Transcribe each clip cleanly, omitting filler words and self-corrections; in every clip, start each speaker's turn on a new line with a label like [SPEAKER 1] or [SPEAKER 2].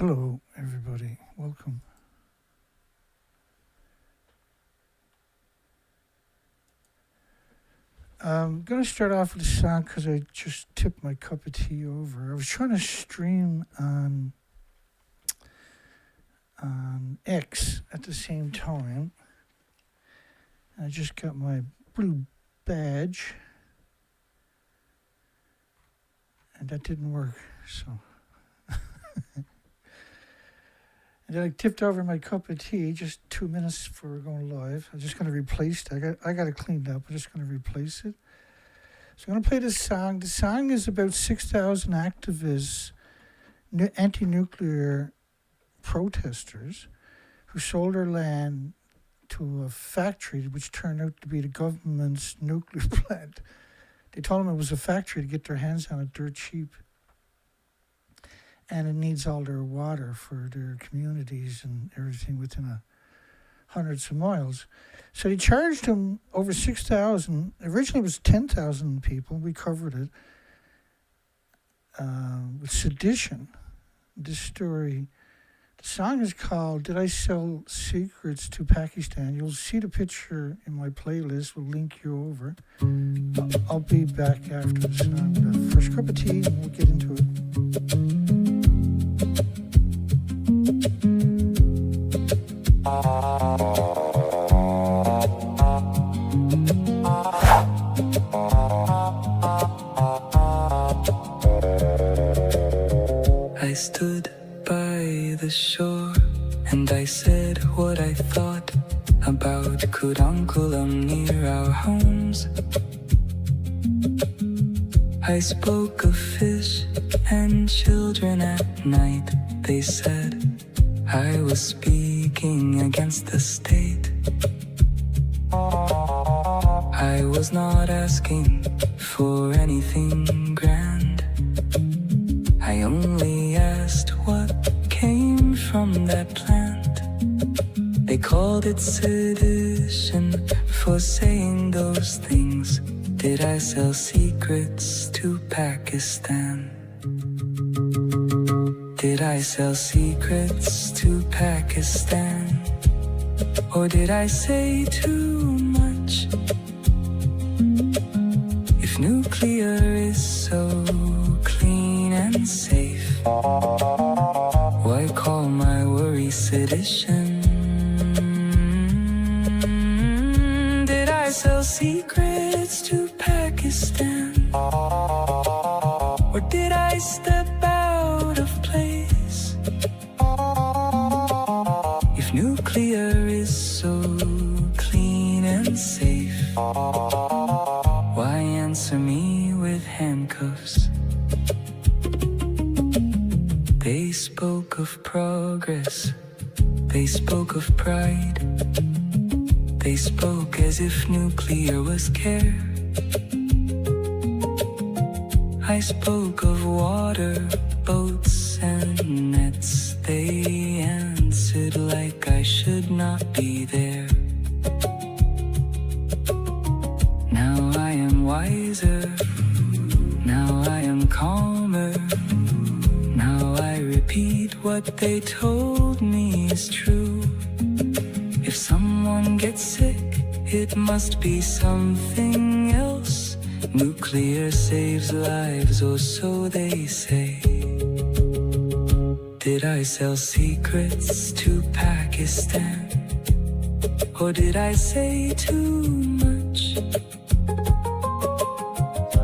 [SPEAKER 1] Hello, everybody. Welcome. I'm going to start off with a song because I just tipped my cup of tea over. I was trying to stream on X at the same time. I just got my blue badge. And that didn't work, so... And then I tipped over my cup of tea just 2 minutes before we're going live. I'm just going to replace it. I got it cleaned up. I'm just going to replace it. So I'm going to play this song. The song is about 6,000 activists, anti-nuclear protesters, who sold their land to a factory which turned out to be the government's nuclear plant. They told them it was a factory to get their hands on it dirt cheap. And it needs all their water for their communities and everything within hundreds of miles. So they charged them over 6,000. Originally it was 10,000 people. We covered it. With sedition. This story, the song is called Did I Sell Secrets to Pakistan? You'll see the picture in my playlist. We'll link you over. I'll be back after the song with a fresh cup of tea and we'll get into it.
[SPEAKER 2] I stood by the shore and I said what I thought about Kudankulam near our homes. I spoke of fish and children at night. They said I was speaking against the state. I was not asking for anything grand. I only asked what came from that plant. They called it sedition for saying those things. Did I sell secrets to Pakistan? Did I sell secrets to Pakistan? Or did I say too much? If nuclear is so clean and safe, why call my worry sedition? Did I sell secrets to Pakistan? Or did I step out of place? If nuclear is so clean and safe, why answer me with handcuffs? They spoke of progress, they spoke of pride. They spoke as if nuclear was care. I spoke of water, boats and nets. They answered like I should not be there. Now I am wiser, now I am calmer. Now I repeat what they told me is true. If someone gets sick, it must be something else. Nuclear saves lives, or so they say. Did I sell secrets to Pakistan? Or did I say too much?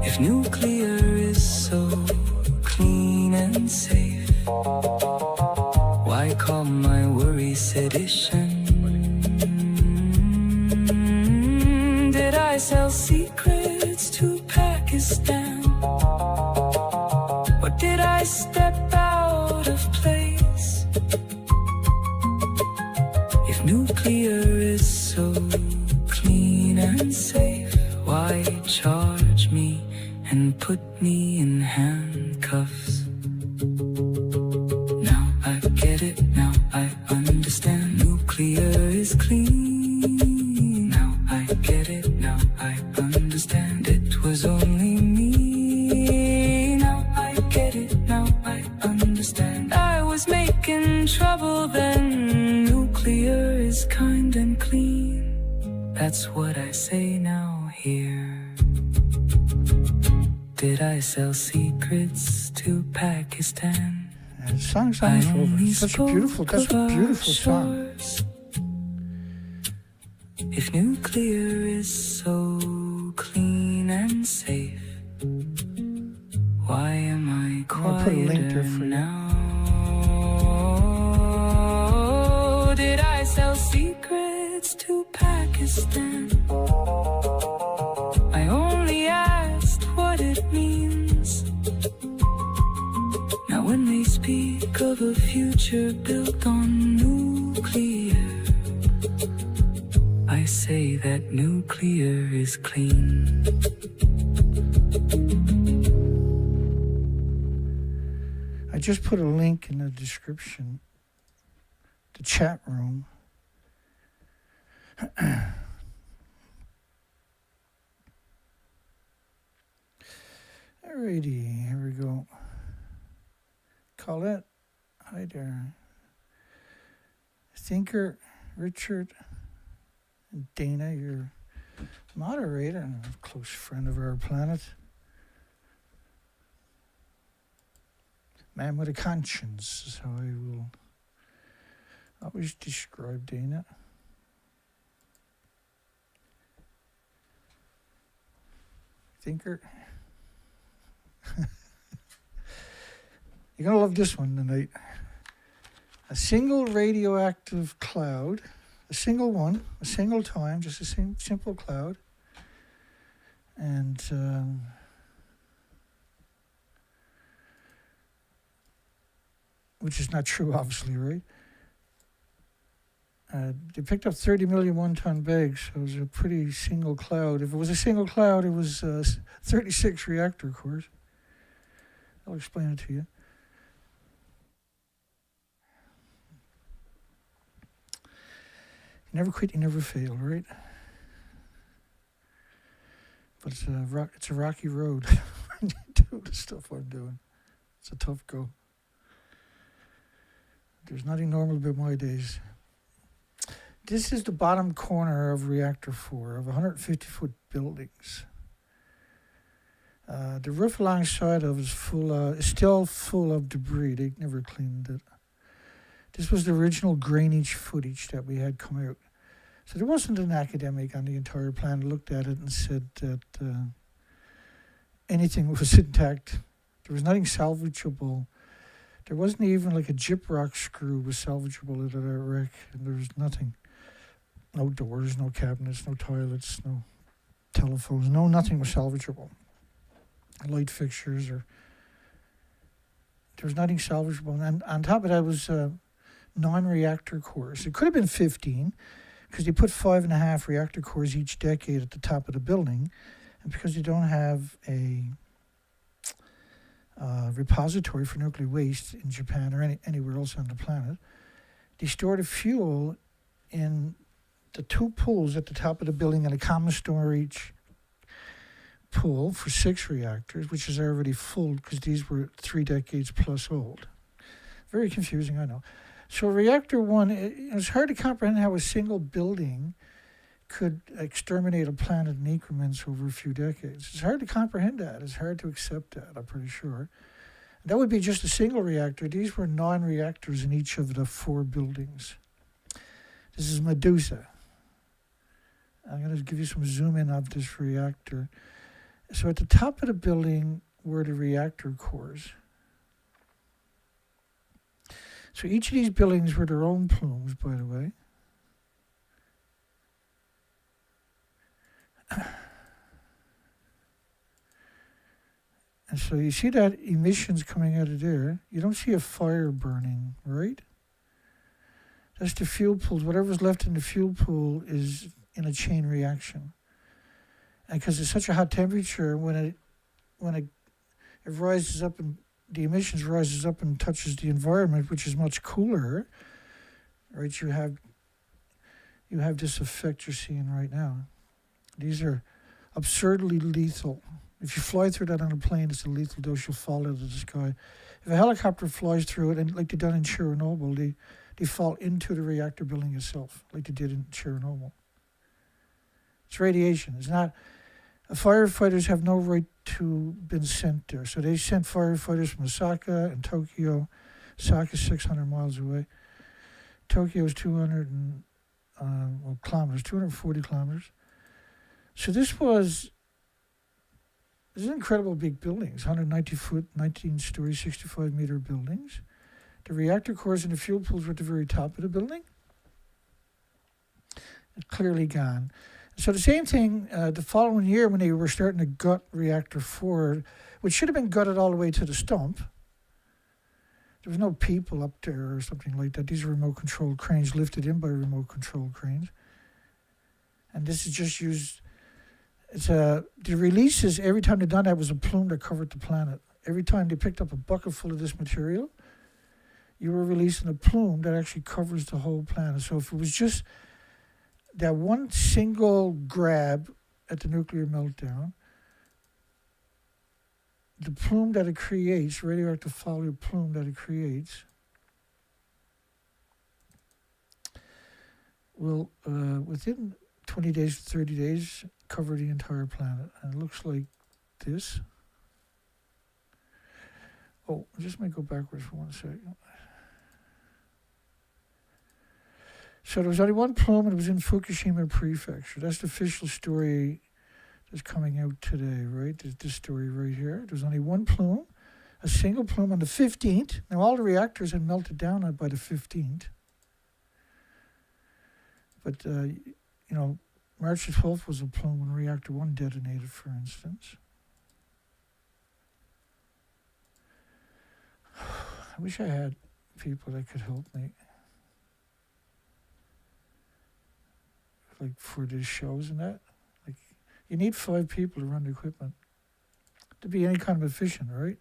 [SPEAKER 2] If nuclear is so clean and safe, why call my worry sedition? Did I sell secrets to Pakistan? Or did I step out of place? If nuclear is so clean and safe, why charge me and put me in handcuffs? Now I get it, now I understand. Nuclear is clean. Now I get it, now I understand. It was only me. Now I get it, now I understand. I was making say now here? Did I sell secrets to Pakistan?
[SPEAKER 1] And the song's almost over. Such a beautiful, that's a beautiful song.
[SPEAKER 2] If nuclear is so clean and safe, why am I quieter now? Did I sell secrets to Pakistan? I only asked what it means. Now when they speak of a future built on nuclear, I say that nuclear is clean.
[SPEAKER 1] I just put a link in the description, the chat room. Alrighty, here we go. Colette, hi there. Thinker, Richard, and Dana, your moderator and a close friend of our planet. Man with a conscience is how I will always describe Dana. Thinker. You're going to love this one tonight. A single radioactive cloud, a single one, a single time, just a simple cloud. And which is not true, obviously, right? They picked up 30 million one-ton bags, so it was a pretty single cloud. If it was a single cloud, it was 36 reactor cores. I'll explain it to you. You never quit, you never fail, right? But it's a rocky road when you do the stuff I'm doing. It's a tough go. There's nothing normal about my days. This is the bottom corner of Reactor 4 of 150-foot buildings. The roof alongside of is still full of debris. They never cleaned it. This was the original drainage footage that we had come out. So there wasn't an academic on the entire plant who looked at it and said that anything was intact. There was nothing salvageable. There wasn't even like a gyprock screw was salvageable out of that wreck, and there was nothing. No doors, no cabinets, no toilets, no telephones, nothing was salvageable. Light fixtures there was nothing salvageable. And on top of that was non-reactor cores. It could have been 15, because they put 5.5 reactor cores each decade at the top of the building, and because you don't have a repository for nuclear waste in Japan or anywhere else on the planet, they store the fuel in the two pools at the top of the building and a common storage pool for 6 reactors, which is already full because these were 3 decades plus old. Very confusing, I know. So reactor 1, it's hard to comprehend how a single building could exterminate a planet in increments over a few decades. It's hard to comprehend that. It's hard to accept that, I'm pretty sure. That would be just a single reactor. These were non-reactors in each of the 4 buildings. This is Medusa. I'm going to give you some zoom in of this reactor. So at the top of the building were the reactor cores. So each of these buildings were their own plumes, by the way. And so you see that emissions coming out of there. You don't see a fire burning, right? That's the fuel pools. Whatever's left in the fuel pool is in a chain reaction. And because it's such a hot temperature, when it rises up and the emissions rises up and touches the environment, which is much cooler, right? You have this effect you're seeing right now. These are absurdly lethal. If you fly through that on a plane, it's a lethal dose. You'll fall out of the sky. If a helicopter flies through it, and like they done in Chernobyl, they fall into the reactor building itself, like they did in Chernobyl. It's radiation. It's not. Firefighters have no right to been sent there. So they sent firefighters from Osaka and Tokyo. Osaka is 600 miles away. Tokyo is 200 kilometers, 240 kilometers. So these incredible big buildings, 190-foot, 19-story, 65-meter buildings. The reactor cores and the fuel pools were at the very top of the building. Clearly gone. So the same thing the following year when they were starting to gut reactor 4, which should have been gutted all the way to the stump. There was no people up there or something like that. These are remote-controlled cranes lifted in by remote-controlled cranes. And this is just used... the releases, every time they done that, was a plume that covered the planet. Every time they picked up a bucket full of this material, you were releasing a plume that actually covers the whole planet. So if it was just that one single grab at the nuclear meltdown, the plume that it creates, radioactive fallout plume that it creates, will, within 20 days to 30 days, cover the entire planet. And it looks like this. Oh, I just might go backwards for 1 second. So there was only one plume, and it was in Fukushima prefecture. That's the official story that's coming out today, right? This story right here. There was only one plume, a single plume on the 15th. Now, all the reactors had melted down by the 15th. But, March the 12th was a plume when reactor 1 detonated, for instance. I wish I had people that could help me. Like for these shows and that. Like, you need 5 people to run the equipment to be any kind of efficient, right?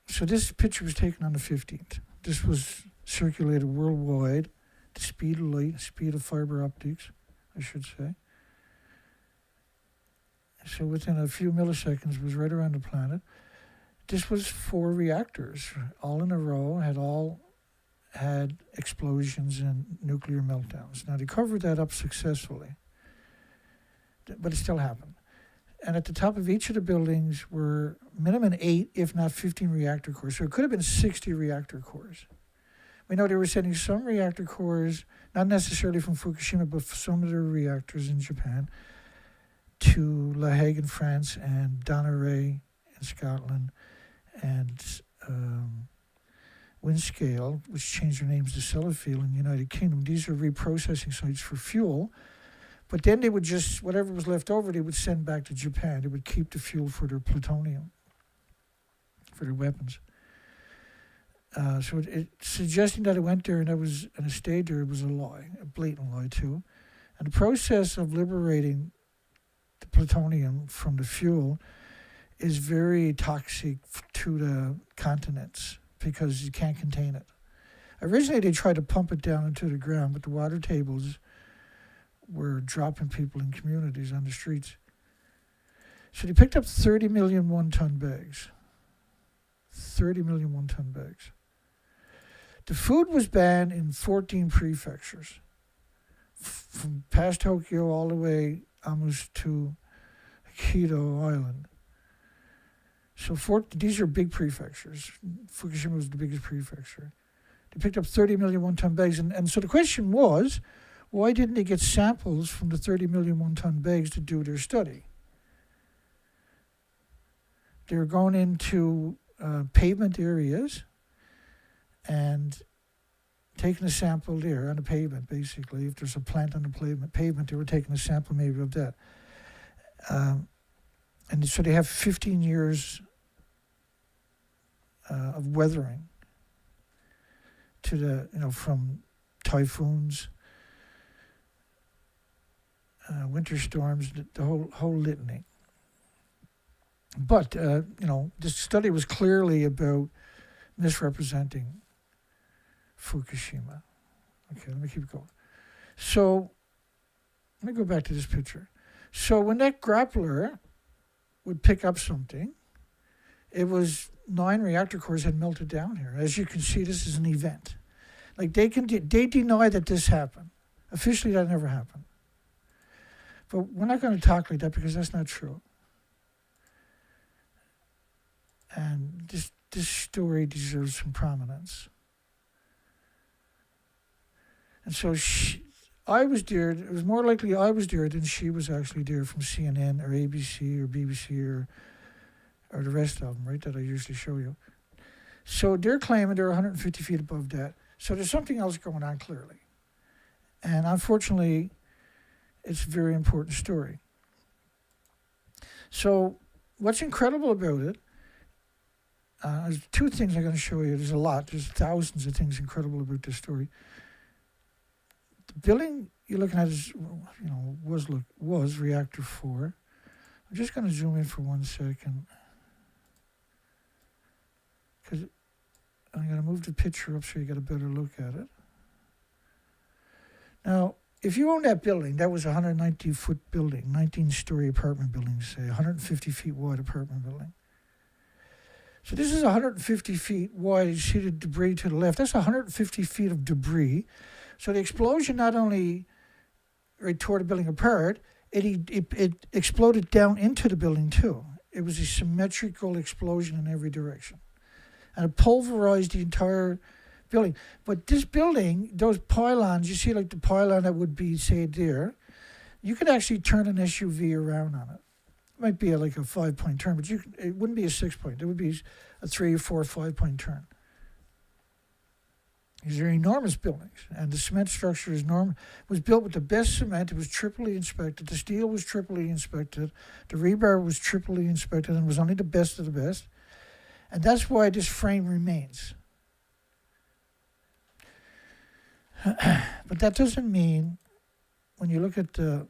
[SPEAKER 1] So this picture was taken on the 15th. This was circulated worldwide, the speed of light, speed of fiber optics, I should say. So within a few milliseconds, it was right around the planet. This was 4 reactors, all in a row, had explosions and nuclear meltdowns. Now, they covered that up successfully, but it still happened. And at the top of each of the buildings were minimum 8, if not 15 reactor cores. So it could have been 60 reactor cores. We know they were sending some reactor cores, not necessarily from Fukushima, but some of their reactors in Japan, to La Hague in France and Donerae in Scotland, and Windscale, which changed their names to Sellafield in the United Kingdom. These are reprocessing sites for fuel. But then they would just, whatever was left over, they would send back to Japan. They would keep the fuel for their plutonium, for their weapons. So suggesting that it went there and it stayed there was a lie, a blatant lie too. And the process of liberating the plutonium from the fuel is very toxic to the continents because you can't contain it. Originally, they tried to pump it down into the ground, but the water tables were dropping people in communities on the streets. So they picked up 30 million one-ton bags. 30 million one-ton bags. The food was banned in 14 prefectures, from past Tokyo all the way almost to Kido Island. So these are big prefectures. Fukushima was the biggest prefecture. They picked up 30 million one-ton bags. And so the question was, why didn't they get samples from the 30 million one-ton bags to do their study? They were going into pavement areas and taking a sample there on the pavement, basically. If there's a plant on the pavement, they were taking a sample maybe of that. And so they have 15 years of weathering to the, from typhoons, winter storms, the whole litany. But, this study was clearly about misrepresenting Fukushima. Okay, let me keep going. So, let me go back to this picture. So when that grappler would pick up something, It was 9 reactor cores had melted down here. As you can see, this is an event. Like they deny that this happened. Officially, that never happened. But we're not going to talk like that because that's not true. And this story deserves some prominence. And so I was there. It was more likely I was there than she was actually there from CNN or ABC or BBC or the rest of them, right, that I usually show you. So they're claiming they're 150 feet above that. So there's something else going on clearly. And unfortunately, it's a very important story. So what's incredible about it, there's 2 things I'm going to show you. There's a lot. There's thousands of things incredible about this story. The building you're looking at is, was reactor 4. I'm just going to zoom in for 1 second. Because I'm going to move the picture up so you get a better look at it. Now, if you own that building, that was a 190-foot building, 19-story apartment building, say, 150 feet wide apartment building. So this is 150 feet wide. You see the debris to the left. That's 150 feet of debris. So the explosion not only tore the building apart, it exploded down into the building too. It was a symmetrical explosion in every direction. And it pulverized the entire building. But this building, those pylons, you see like the pylon that would be, say, there, you could actually turn an SUV around on it. It might be like a 5-point turn, but it wouldn't be a 6-point. It would be a 3 or 4 or 5-point turn. These are enormous buildings, and the cement structure is enormous. It was built with the best cement. It was triply inspected. The steel was triply inspected. The rebar was triply inspected, and was only the best of the best. And that's why this frame remains. But that doesn't mean, when you look at the,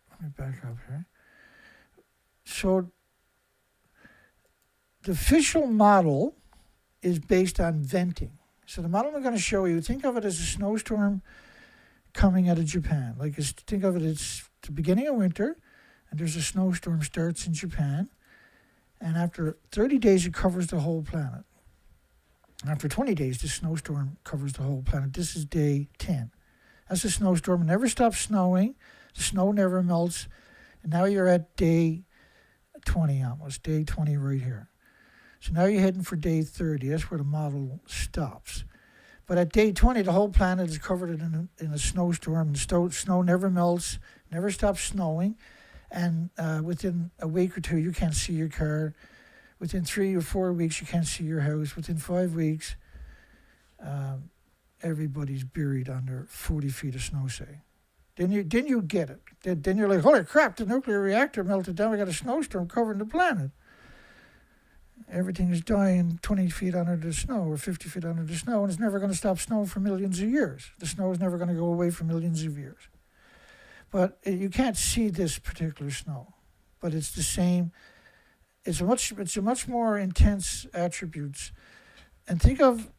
[SPEAKER 1] let me back up here. So the official model is based on venting. So the model I'm going to show you, think of it as a snowstorm coming out of Japan. Think of it as the beginning of winter, and there's a snowstorm starts in Japan, and after 30 days it covers the whole planet. After 20 days, the snowstorm covers the whole planet. This is day 10. That's a snowstorm. It never stops snowing. The snow never melts. And now you're at day 20 almost, day 20 right here. So now you're heading for day 30. That's where the model stops. But at day 20, the whole planet is covered in a snowstorm. The snow never melts, never stops snowing. And within a week or 2, you can't see your car. Within 3 or 4 weeks, you can't see your house. Within 5 weeks, everybody's buried under 40 feet of snow, say. Then you get it. Then you're like, holy crap, the nuclear reactor melted down. We got a snowstorm covering the planet. Everything is dying 20 feet under the snow or 50 feet under the snow, and it's never going to stop snowing for millions of years. The snow is never going to go away for millions of years. But you can't see this particular snow. But it's the same. It's a much more intense attributes. And think of,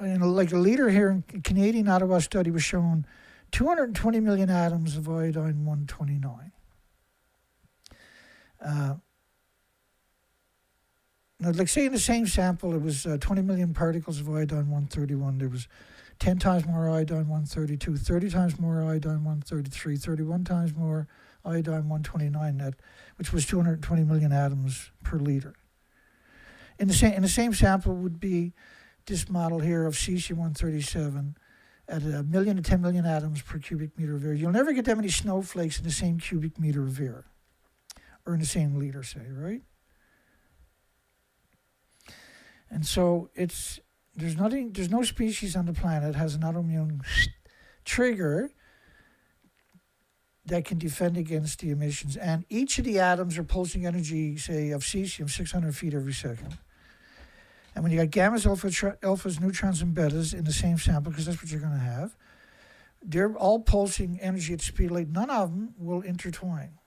[SPEAKER 1] like a leader here in Canadian Ottawa study was shown 220 million atoms of iodine-129. Now, like say in the same sample, it was 20 million particles of iodine-131. There was 10 times more iodine-132, 30 times more iodine-133, 31 times more iodine-129, which was 220 million atoms per liter. In the same sample would be this model here of cesium-137 at 1 million to 10 million atoms per cubic meter of air. You'll never get that many snowflakes in the same cubic meter of air, or in the same liter, say, right? And so there's no species on the planet that has an autoimmune trigger that can defend against the emissions. And each of the atoms are pulsing energy, say, of cesium 600 feet every second. And when you got gammas, alphas, neutrons, and betas in the same sample, because that's what you're going to have, they're all pulsing energy at the speed of light. None of them will intertwine.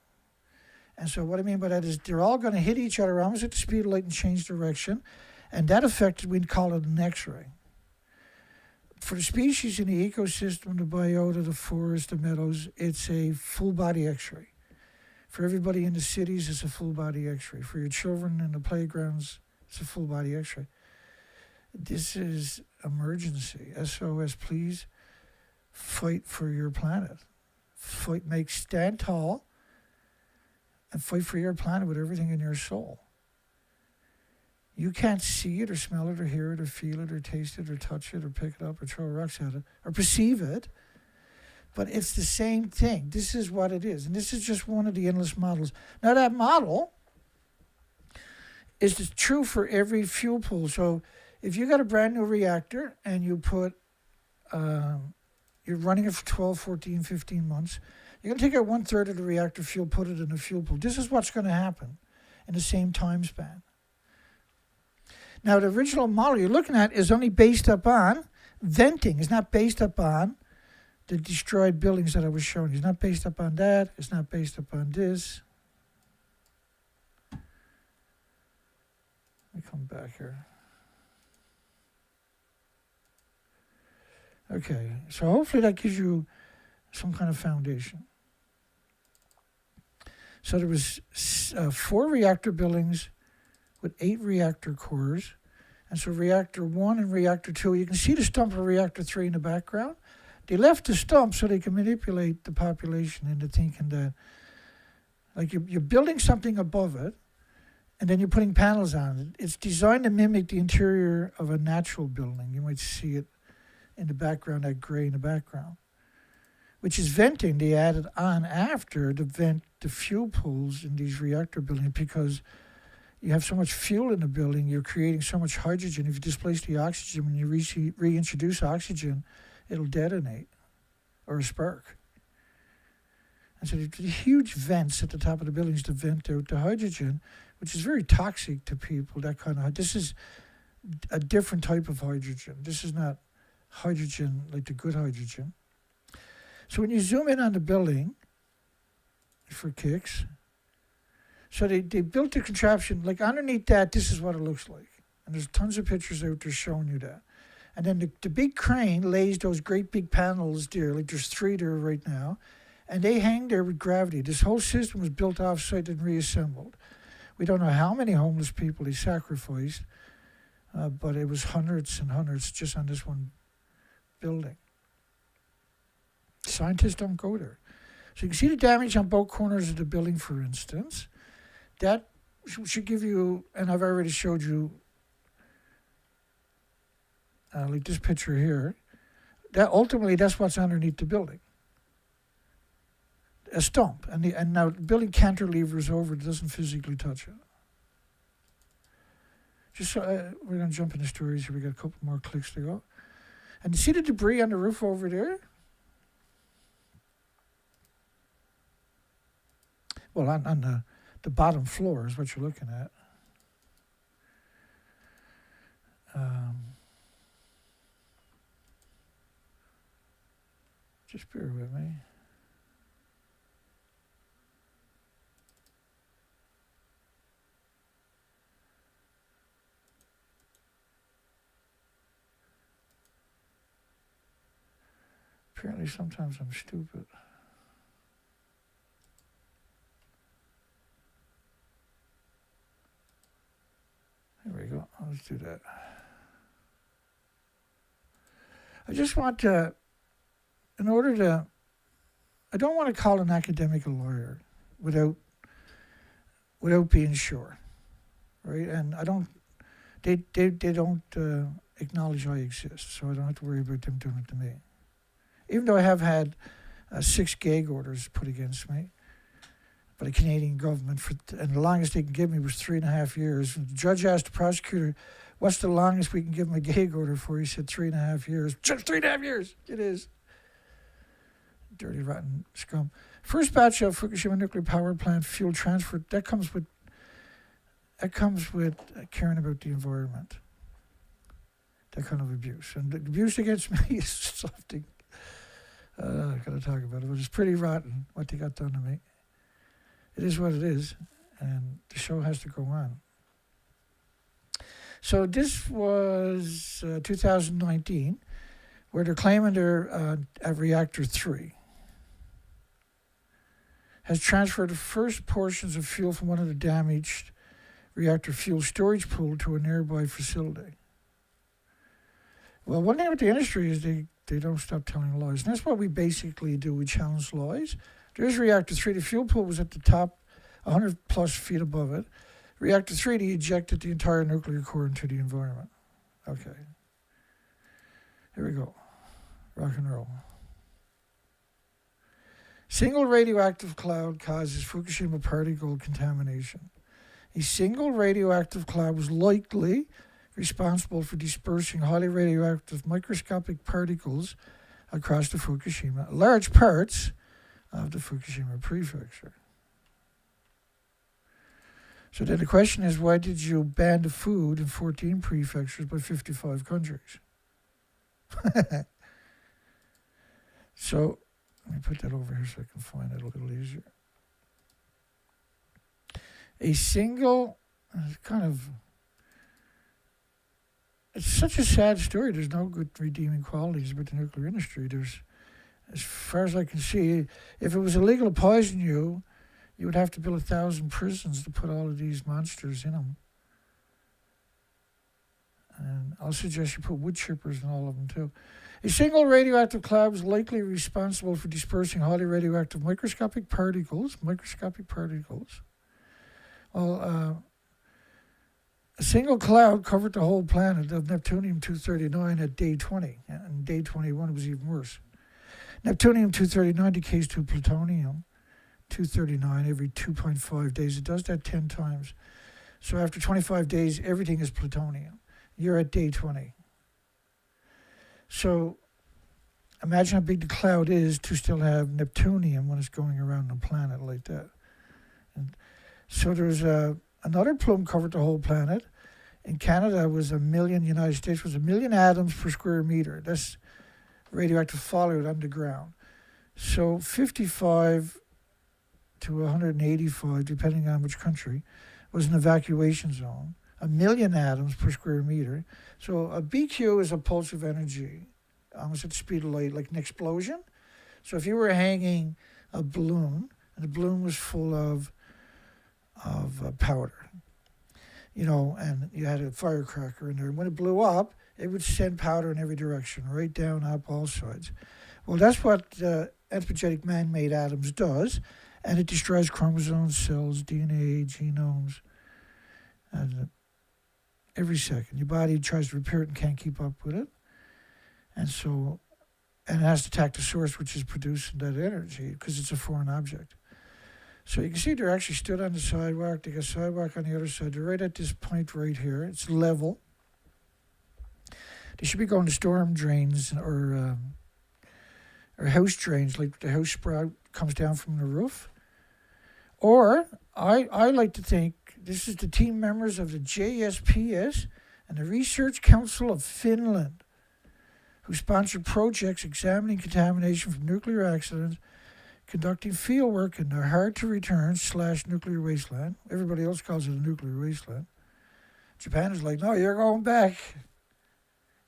[SPEAKER 1] And so what I mean by that is they're all going to hit each other almost at the speed of light and change direction. And that effect, we'd call it an X-ray. For the species in the ecosystem, the biota, the forest, the meadows, it's a full-body X-ray. For everybody in the cities, it's a full body x-ray. For your children in the playgrounds, it's a full body x-ray. This is emergency. SOS, please fight for your planet. Stand tall and fight for your planet with everything in your soul. You can't see it or smell it or hear it or feel it or taste it or touch it or pick it up or throw rocks at it or perceive it. But it's the same thing. This is what it is. And this is just one of the endless models. Now that model is true for every fuel pool. So if you got a brand new reactor and you put, you're running it for 12, 14, 15 months, you're going to take out 1/3 of the reactor fuel, put it in a fuel pool. This is what's going to happen in the same time span. Now, the original model you're looking at is only based upon venting. It's not based upon the destroyed buildings that I was showing you. It's not based upon that. It's not based upon this. Let me come back here. Okay, so hopefully that gives you some kind of foundation. So there was 4 reactor buildings with 8 reactor cores. And so reactor 1 and reactor 2, you can see the stump of reactor 3 in the background. They left the stump so they can manipulate the population into thinking that, like, you're building something above it, and then you're putting panels on it. It's designed to mimic the interior of a natural building. You might see it in the background, that gray in the background, which is venting they added on after to vent the fuel pools in these reactor buildings, because you have so much fuel in the building, you're creating so much hydrogen. If you displace the oxygen, when you reintroduce oxygen, it'll detonate or spark. And so there's huge vents at the top of the buildings to vent out the hydrogen, which is very toxic to people. This is a different type of hydrogen. This is not hydrogen like the good hydrogen. So when you zoom in on the building, for kicks, so they built the contraption, like underneath that, this is what it looks like. And there's tons of pictures out there showing you that. And then the big crane lays those great big panels there, like there's 3 there right now, and they hang there with gravity. This whole system was built off-site and reassembled. We don't know how many homeless people they sacrificed, but it was hundreds and hundreds just on this one building. Scientists don't go there. So you can see the damage on both corners of the building, for instance. That should give you, and I've already showed you, like this picture here, that ultimately that's what's underneath the building. A stump. And now the building cantilevers over, it doesn't physically touch it. Just so, we're going to jump into stories here. We got a couple more clicks to go. And you see the debris on the roof over there? Well, on the bottom floor is what you're looking at. Just bear with me. Apparently sometimes I'm stupid. There we go. Let's do that. I just want to, I don't want to call an academic a lawyer without being sure, right? And they don't acknowledge I exist, so I don't have to worry about them doing it to me. Even though I have had 6 gag orders put against me by the Canadian government, and the longest they can give me was 3.5 years. And the judge asked the prosecutor, "What's the longest we can give him a gag order for?" He said 3.5 years. Just 3.5 years. It is. Dirty, rotten scum. First batch of Fukushima nuclear power plant fuel transfer, that comes with caring about the environment. That kind of abuse. And the abuse against me is something I got to talk about it. But it's pretty rotten what they got done to me. It is what it is, and the show has to go on. So this was 2019, where they're claiming they're at reactor 3. has transferred the first portions of fuel from one of the damaged reactor fuel storage pool to a nearby facility. Well, one thing with the industry is they don't stop telling lies. And that's what we basically do. We challenge lies. There's reactor 3. The fuel pool was at the top, 100 plus feet above it. Reactor 3, they ejected the entire nuclear core into the environment. Okay. Here we go. Rock and roll. Single radioactive cloud causes Fukushima particle contamination. A single radioactive cloud was likely responsible for dispersing highly radioactive microscopic particles across the Fukushima, large parts of the Fukushima prefecture. So then the question is, why did you ban the food in 14 prefectures by 55 countries? So let me put that over here so I can find it a little easier. A single, it's such a sad story. There's no good redeeming qualities about the nuclear industry. There's, as far as I can see, if it was illegal to poison you, you would have to build 1,000 prisons to put all of these monsters in them. And I'll suggest you put wood chippers in all of them too. A single radioactive cloud was likely responsible for dispersing highly radioactive microscopic particles. Well, a single cloud covered the whole planet of Neptunium-239 at day 20, and day 21 was even worse. Neptunium-239 decays to plutonium-239 every 2.5 days. It does that 10 times. So after 25 days, everything is plutonium. You're at day 20. So imagine how big the cloud is to still have Neptunium when it's going around the planet like that. And so there's another plume covered the whole planet. In Canada, it was 1 million. United States was 1 million atoms per square meter. That's radioactive fallout underground. So 55 to 185, depending on which country, was an evacuation zone. 1 million atoms per square meter. So a BQ is a pulse of energy, almost at the speed of light, like an explosion. So if you were hanging a balloon, and the balloon was full of powder, and you had a firecracker in there, and when it blew up, it would send powder in every direction, right down, up, all sides. Well, that's what anthropogenic man-made atoms does, and it destroys chromosomes, cells, DNA, genomes, and every second. Your body tries to repair it and can't keep up with it. And it has to attack the source, which is producing that energy, because it's a foreign object. So you can see they're actually stood on the sidewalk. They got sidewalk on the other side. They're right at this point right here. It's level. They should be going to storm drains or house drains, like the house sprout comes down from the roof. Or I like to think this is the team members of the JSPS and the Research Council of Finland, who sponsored projects examining contamination from nuclear accidents, conducting field work in the hard-to-return / nuclear wasteland. Everybody else calls it a nuclear wasteland. Japan is like, no, you're going back.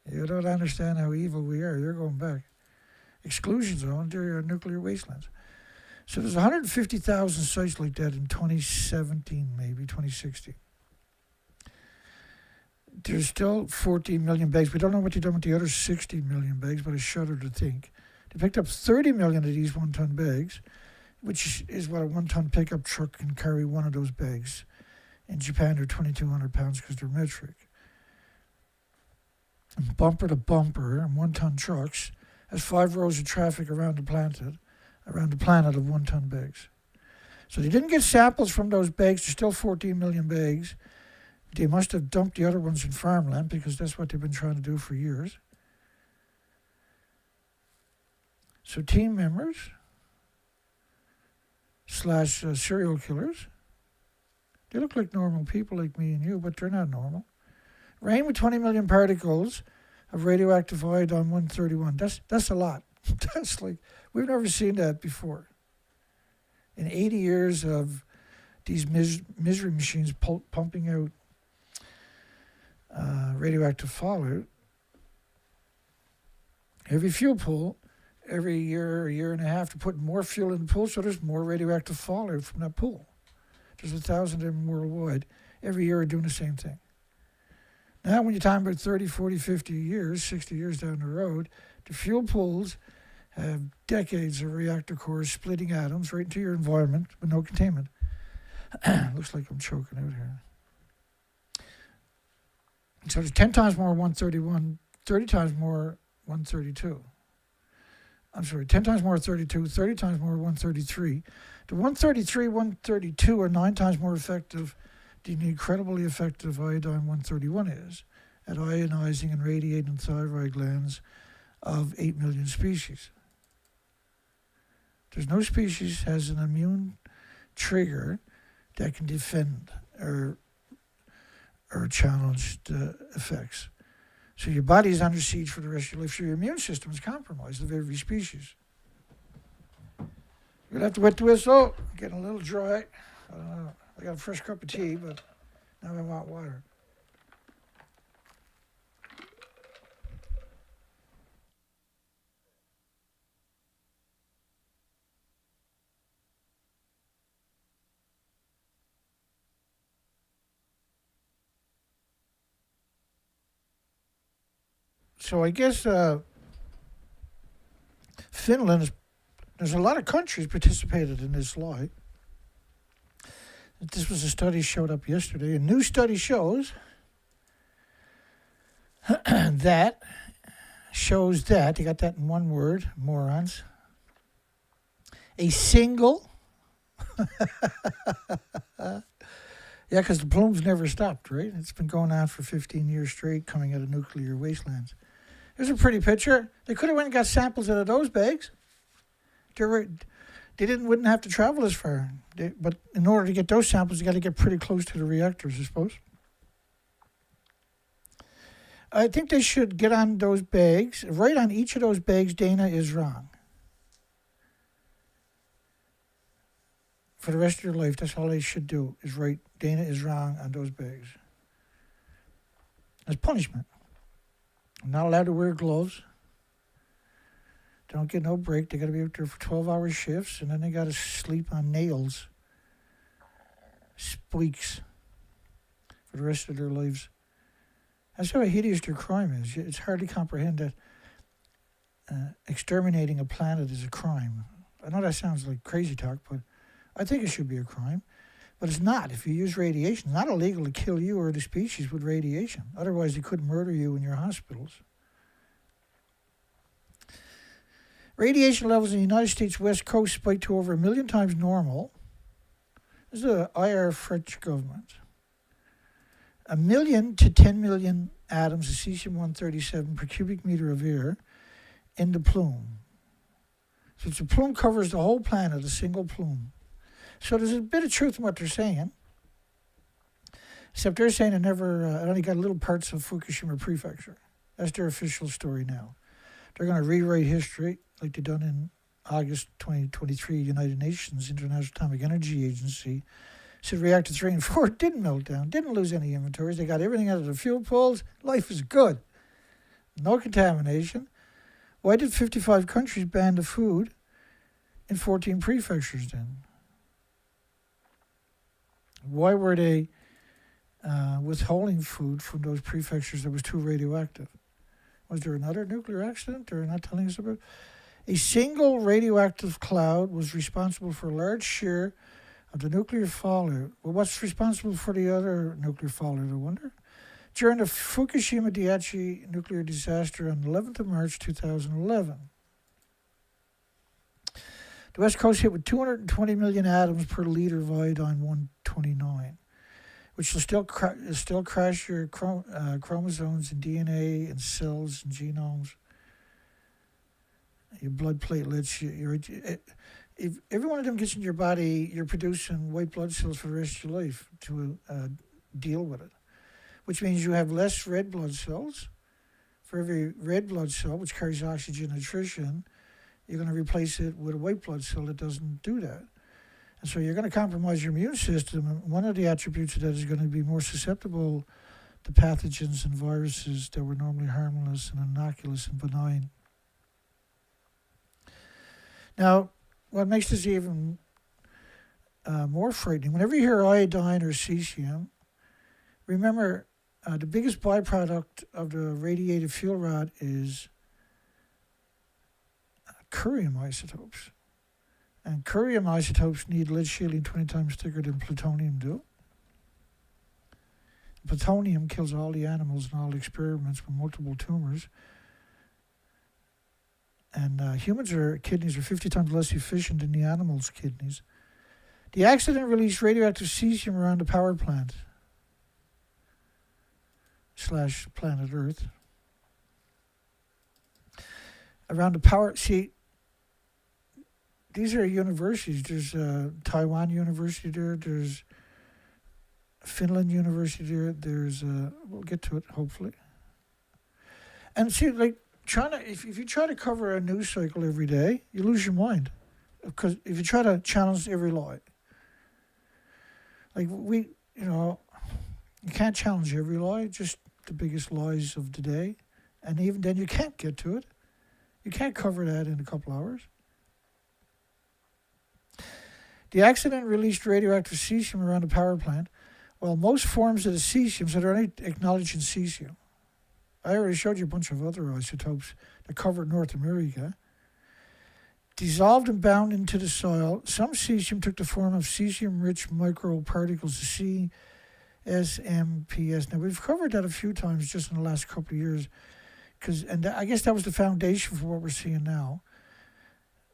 [SPEAKER 1] You don't understand how evil we are. You're going back. Exclusion zone, they're nuclear wastelands. So there's 150,000 sites like that in 2017, maybe 2016. There's still 14 million bags. We don't know what they've done with the other 60 million bags, but I shudder to think. They picked up 30 million of these 1-ton bags, which is what a 1-ton pickup truck can carry one of those bags. In Japan, they're 2,200 pounds because they're metric. And bumper to bumper, and 1-ton trucks, has 5 rows of traffic around the planet of 1-ton bags. So they didn't get samples from those bags. There's still 14 million bags. They must have dumped the other ones in farmland because that's what they've been trying to do for years. So team members / serial killers, they look like normal people like me and you, but they're not normal. Rain with 20 million particles of radioactive iodine-131. That's a lot. That's like, we've never seen that before. In 80 years of these misery machines pumping out radioactive fallout, every fuel pool, every year and a half, to put more fuel in the pool, so there's more radioactive fallout from that pool. There's 1,000 of them worldwide. Every year are doing the same thing. Now, when you're talking about 30, 40, 50 years, 60 years down the road, the fuel pools have decades of reactor cores splitting atoms right into your environment with no containment. Looks like I'm choking out here. So there's 10 times more 131, 30 times more 132. I'm sorry, 10 times more 32, 30 times more 133. The 133, 132 are 9 times more effective than the incredibly effective iodine 131 is at ionizing and radiating thyroid glands of 8 million species. There's no species has an immune trigger that can defend or challenge the effects. So your body is under siege for the rest of your life. So your immune system is compromised of every species. You're going to have to wet the whistle. Getting a little dry. I don't know. I got a fresh cup of tea, but now I want water. So I guess Finland, there's a lot of countries participated in this lie. This was a study showed up yesterday. A new study shows that, you got that in one word, morons, a single, yeah, because the plumes never stopped, right? It's been going on for 15 years straight, coming out of nuclear wastelands. Here's a pretty picture. They could have went and got samples out of those bags. They wouldn't have to travel as far. But in order to get those samples, you got to get pretty close to the reactors, I suppose. I think they should get on those bags. Right on each of those bags, Dana is wrong. For the rest of your life, that's all they should do, is write Dana is wrong on those bags. As punishment. I'm not allowed to wear gloves. Don't get no break. They got to be out there for 12-hour shifts, and then they got to sleep on nails, spikes, for the rest of their lives. That's how hideous their crime is. It's hard to comprehend that exterminating a planet is a crime. I know that sounds like crazy talk, but I think it should be a crime. But it's not. If you use radiation, it's not illegal to kill you or the species with radiation. Otherwise, they could murder you in your hospitals. Radiation levels in the United States West Coast spiked to over 1 million times normal. This is the IR French government. 1 million to 10 million atoms of cesium-137 per cubic meter of air in the plume. So the plume covers the whole planet, a single plume. So there's a bit of truth in what they're saying. Except they're saying it only got little parts of Fukushima prefecture. That's their official story now. They're going to rewrite history like they done in August 2023. United Nations International Atomic Energy Agency said reactor 3 and 4 didn't melt down, didn't lose any inventories. They got everything out of the fuel pools. Life is good. No contamination. Why did 55 countries ban the food in 14 prefectures then? Why were they withholding food from those prefectures that was too radioactive? Was there another nuclear accident they're not telling us about? A single radioactive cloud was responsible for a large share of the nuclear fallout. Well, what's responsible for the other nuclear fallout, I wonder? During the Fukushima Daiichi nuclear disaster on the 11th of March 2011, the West Coast hit with 220 million atoms per liter of iodine-129, which will still crash your chromosomes and DNA and cells and genomes, your blood platelets. If every one of them gets in your body, you're producing white blood cells for the rest of your life to deal with it, which means you have less red blood cells. For every red blood cell, which carries oxygen and nutrition, you're going to replace it with a white blood cell that doesn't do that. And so you're going to compromise your immune system. And one of the attributes of that is going to be more susceptible to pathogens and viruses that were normally harmless and innocuous and benign. Now, what makes this even more frightening, whenever you hear iodine or cesium, remember the biggest byproduct of the radiated fuel rod is curium isotopes. And curium isotopes need lead shielding 20 times thicker than plutonium do. Plutonium kills all the animals in all the experiments with multiple tumors. And humans' kidneys are 50 times less efficient than the animals' kidneys. The accident released radioactive cesium around the power plant / planet Earth. Around the power, see, these are universities. There's Taiwan University there. There's Finland University there. There's, we'll get to it, hopefully. And see, like, if you try to cover a news cycle every day, you lose your mind. Because if you try to challenge every lie, like you can't challenge every lie, just the biggest lies of the day. And even then, you can't get to it. You can't cover that in a couple hours. The accident released radioactive cesium around the power plant. Well, most forms of the cesium, so they're only acknowledging cesium. I already showed you a bunch of other isotopes that cover North America. Dissolved and bound into the soil, some cesium took the form of cesium-rich microparticles, the CSMPS. Now, we've covered that a few times just in the last couple of years, and I guess that was the foundation for what we're seeing now,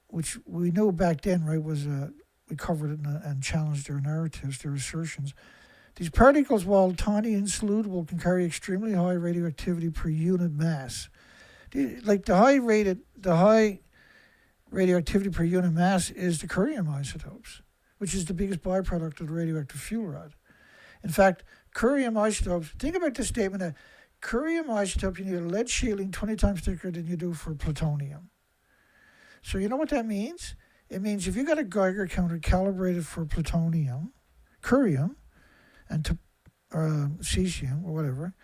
[SPEAKER 1] which we knew back then, right, was we covered it and challenged their narratives, their assertions. These particles, while tiny and insoluble, can carry extremely high radioactivity per unit mass. Like the high radioactivity per unit mass is the curium isotopes, which is the biggest byproduct of the radioactive fuel rod. In fact, curium isotopes, think about this statement that curium isotope, you need a lead shielding 20 times thicker than you do for plutonium. So you know what that means? It means if you got a Geiger counter calibrated for plutonium, curium, and cesium or whatever,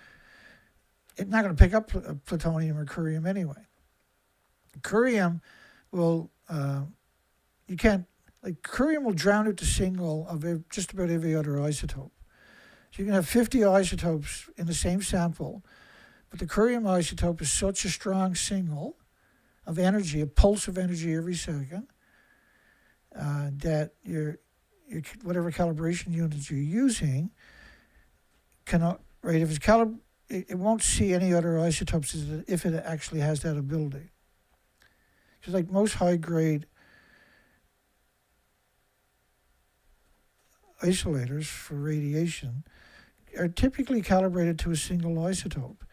[SPEAKER 1] it's not going to pick up plutonium or curium anyway. Curium will, curium will drown out the signal of just about every other isotope. So you can have 50 isotopes in the same sample, but the curium isotope is such a strong signal of energy, a pulse of energy every second, that your whatever calibration units you're using cannot, right, if it's it won't see any other isotopes if it actually has that ability. Because like most high-grade isolators for radiation are typically calibrated to a single isotope,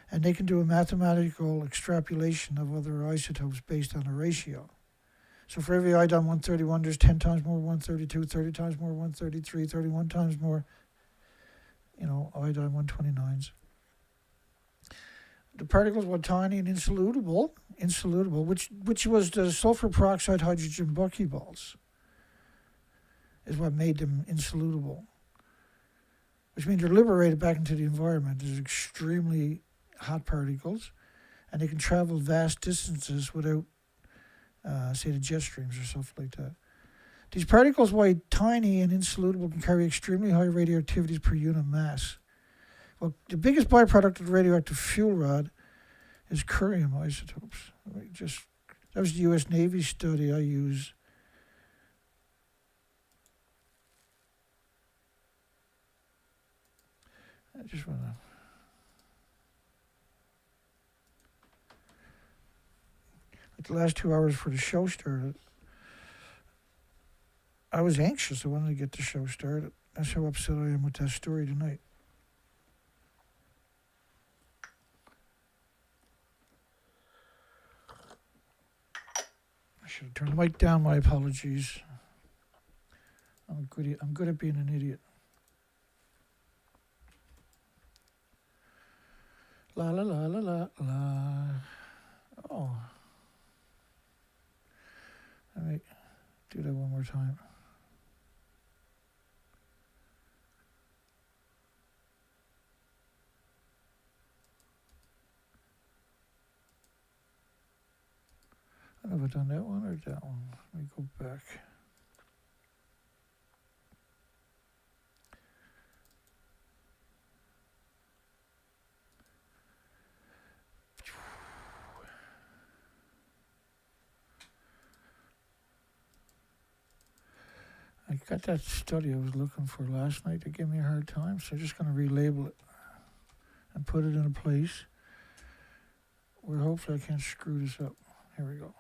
[SPEAKER 1] and they can do a mathematical extrapolation of other isotopes based on a ratio. So for every iodine-131, there's 10 times more 132, 30 times more 133, 31 times more, iodine-129s. The particles were tiny and insoluble, which was the sulfur peroxide hydrogen buckyballs, is what made them insoluble, which means they're liberated back into the environment as extremely hot particles, and they can travel vast distances without, say, the jet streams or stuff like that. These particles, while tiny and insoluble, can carry extremely high radioactivities per unit mass. Well, the biggest byproduct of the radioactive fuel rod is curium isotopes. That was the U.S. Navy study I used. I just want to... Like the last 2 hours before the show started, I was anxious. I wanted to get the show started. That's how upset I am with that story tonight. I should have turned the mic down. My apologies. I'm good at being an idiot. La la la la la la. Oh. All right. Do that one more time. I don't know I done that one or that one? Let me go back. I got that study I was looking for last night. They gave me a hard time, so I'm just going to relabel it and put it in a place where hopefully I can't screw this up. Here we go.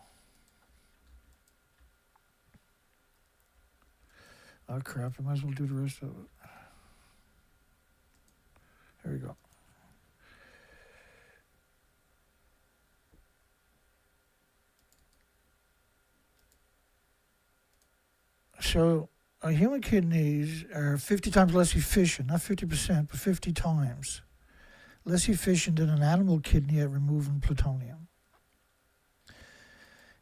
[SPEAKER 1] Oh crap, I might as well do the rest of it. Here we go. So, human kidneys are 50 times less efficient, not 50%, but 50 times less efficient than an animal kidney at removing plutonium.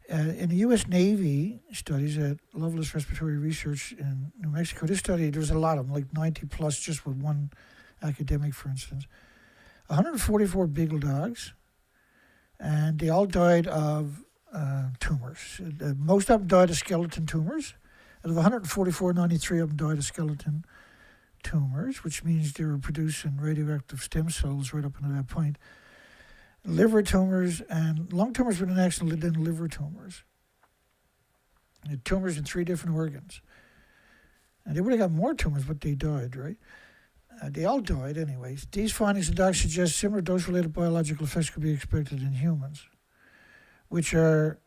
[SPEAKER 1] In the U.S. Navy studies at Loveless Respiratory Research in New Mexico, this study, there's a lot of them, like 90 plus just with one academic, for instance. 144 beagle dogs, and they all died of tumors. Most of them died of skeleton tumors. Out of 144, 93 of them died of skeleton tumors, which means they were producing radioactive stem cells right up until that point. Liver tumors and lung tumors were the next, and then liver tumors. And tumors in 3 different organs. And they would have got more tumors, but they died, right? They all died anyways. These findings and docs suggest similar dose-related biological effects could be expected in humans, which are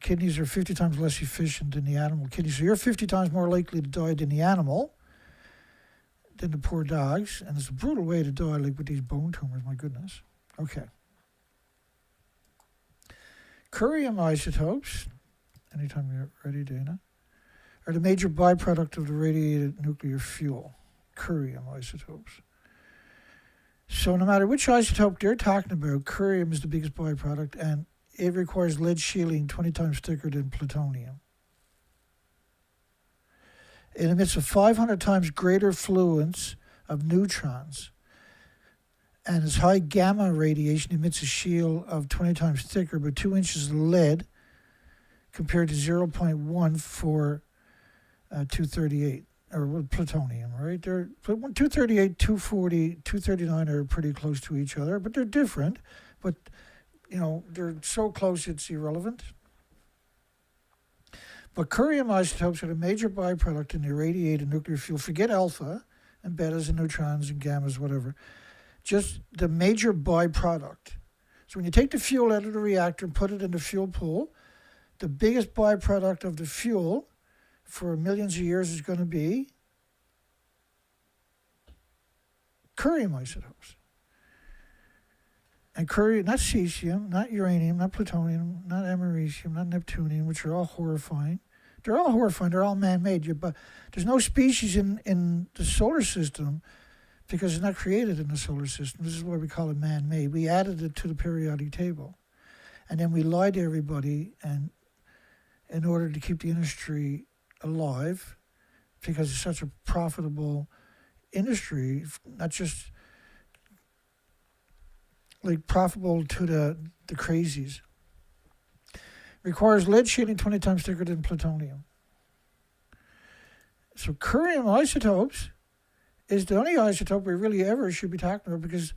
[SPEAKER 1] kidneys are 50 times less efficient than the animal kidney. So you're 50 times more likely to die than the animal, than the poor dogs. And it's a brutal way to die, like with these bone tumors, my goodness. Okay. Curium isotopes, anytime you're ready, Dana, are the major byproduct of the radiated nuclear fuel. Curium isotopes. So no matter which isotope they're talking about, curium is the biggest byproduct, and it requires lead shielding 20 times thicker than plutonium. It emits a 500 times greater fluence of neutrons, and its high gamma radiation emits a shield of 20 times thicker, but 2 inches of lead compared to 0.1 for 238, or plutonium, right? 238, 240, 239 are pretty close to each other, but they're different. But, you know, they're so close it's irrelevant. But curium isotopes are the major byproduct in the irradiated nuclear fuel. Forget alpha and betas and neutrons and gammas, whatever. Just the major byproduct. So when you take the fuel out of the reactor and put it in the fuel pool, the biggest byproduct of the fuel for millions of years is going to be curium isotopes. And curium, not cesium, not uranium, not plutonium, not americium, not neptunium, which are all horrifying. They're all horrifying. They're all man-made. But there's no species in the solar system because it's not created in the solar system. This is why we call it man-made. We added it to the periodic table. And then we lied to everybody and in order to keep the industry alive, because it's such a profitable industry, not just like profitable to the crazies. Requires lead shielding 20 times thicker than plutonium. So curium isotopes is the only isotope we really ever should be talking about, because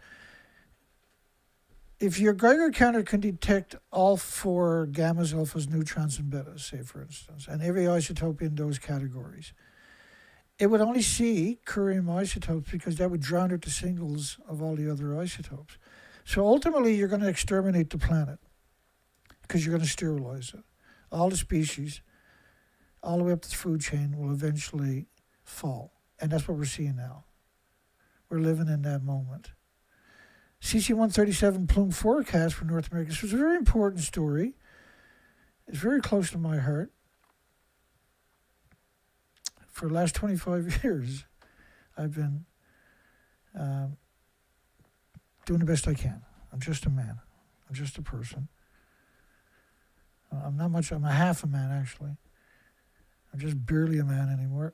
[SPEAKER 1] if your Geiger counter can detect all 4 gammas, alphas, neutrons, and betas, say for instance, and every isotope in those categories, it would only see curium isotopes because that would drown out the singles of all the other isotopes. So ultimately, you're going to exterminate the planet because you're going to sterilize it. All the species, all the way up the food chain, will eventually fall. And that's what we're seeing now. We're living in that moment. CC-137 plume forecast for North America. This was a very important story. It's very close to my heart. For the last 25 years, I've been doing the best I can. I'm just a man. I'm just a person. I'm not much. I'm a half a man, actually. I'm just barely a man anymore.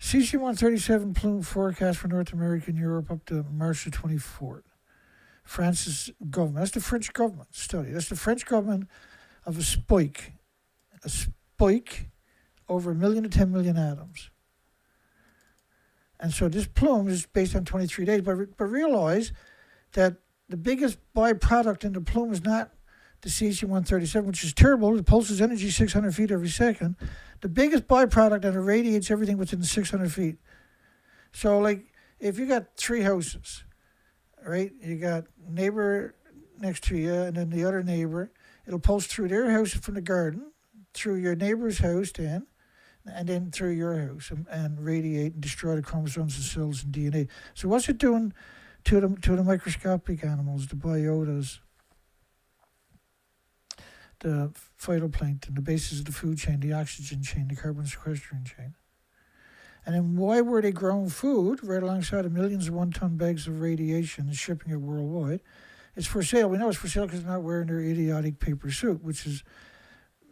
[SPEAKER 1] CC-137 plume forecast for North America and Europe up to March the 24th. France's government. That's the French government study. That's the French government of a spike over 1 million to 10 million atoms. And so this plume is based on 23 days, but realize that the biggest byproduct in the plume is not the cesium-137, which is terrible. It pulses energy 600 feet every second. The biggest byproduct, and it radiates everything within 600 feet. So, like, if you got 3 houses, right? You got neighbor next to you, and then the other neighbor. It'll pulse through their house from the garden, through your neighbor's house then, and then through your house, and radiate and destroy the chromosomes and cells and DNA. So what's it doing to the microscopic animals, the biotas, the phytoplankton, the bases of the food chain, the oxygen chain, the carbon sequestering chain? And then why were they growing food right alongside of millions of one-ton bags of radiation and shipping it worldwide? It's for sale. We know it's for sale because they're not wearing their idiotic paper suit, which is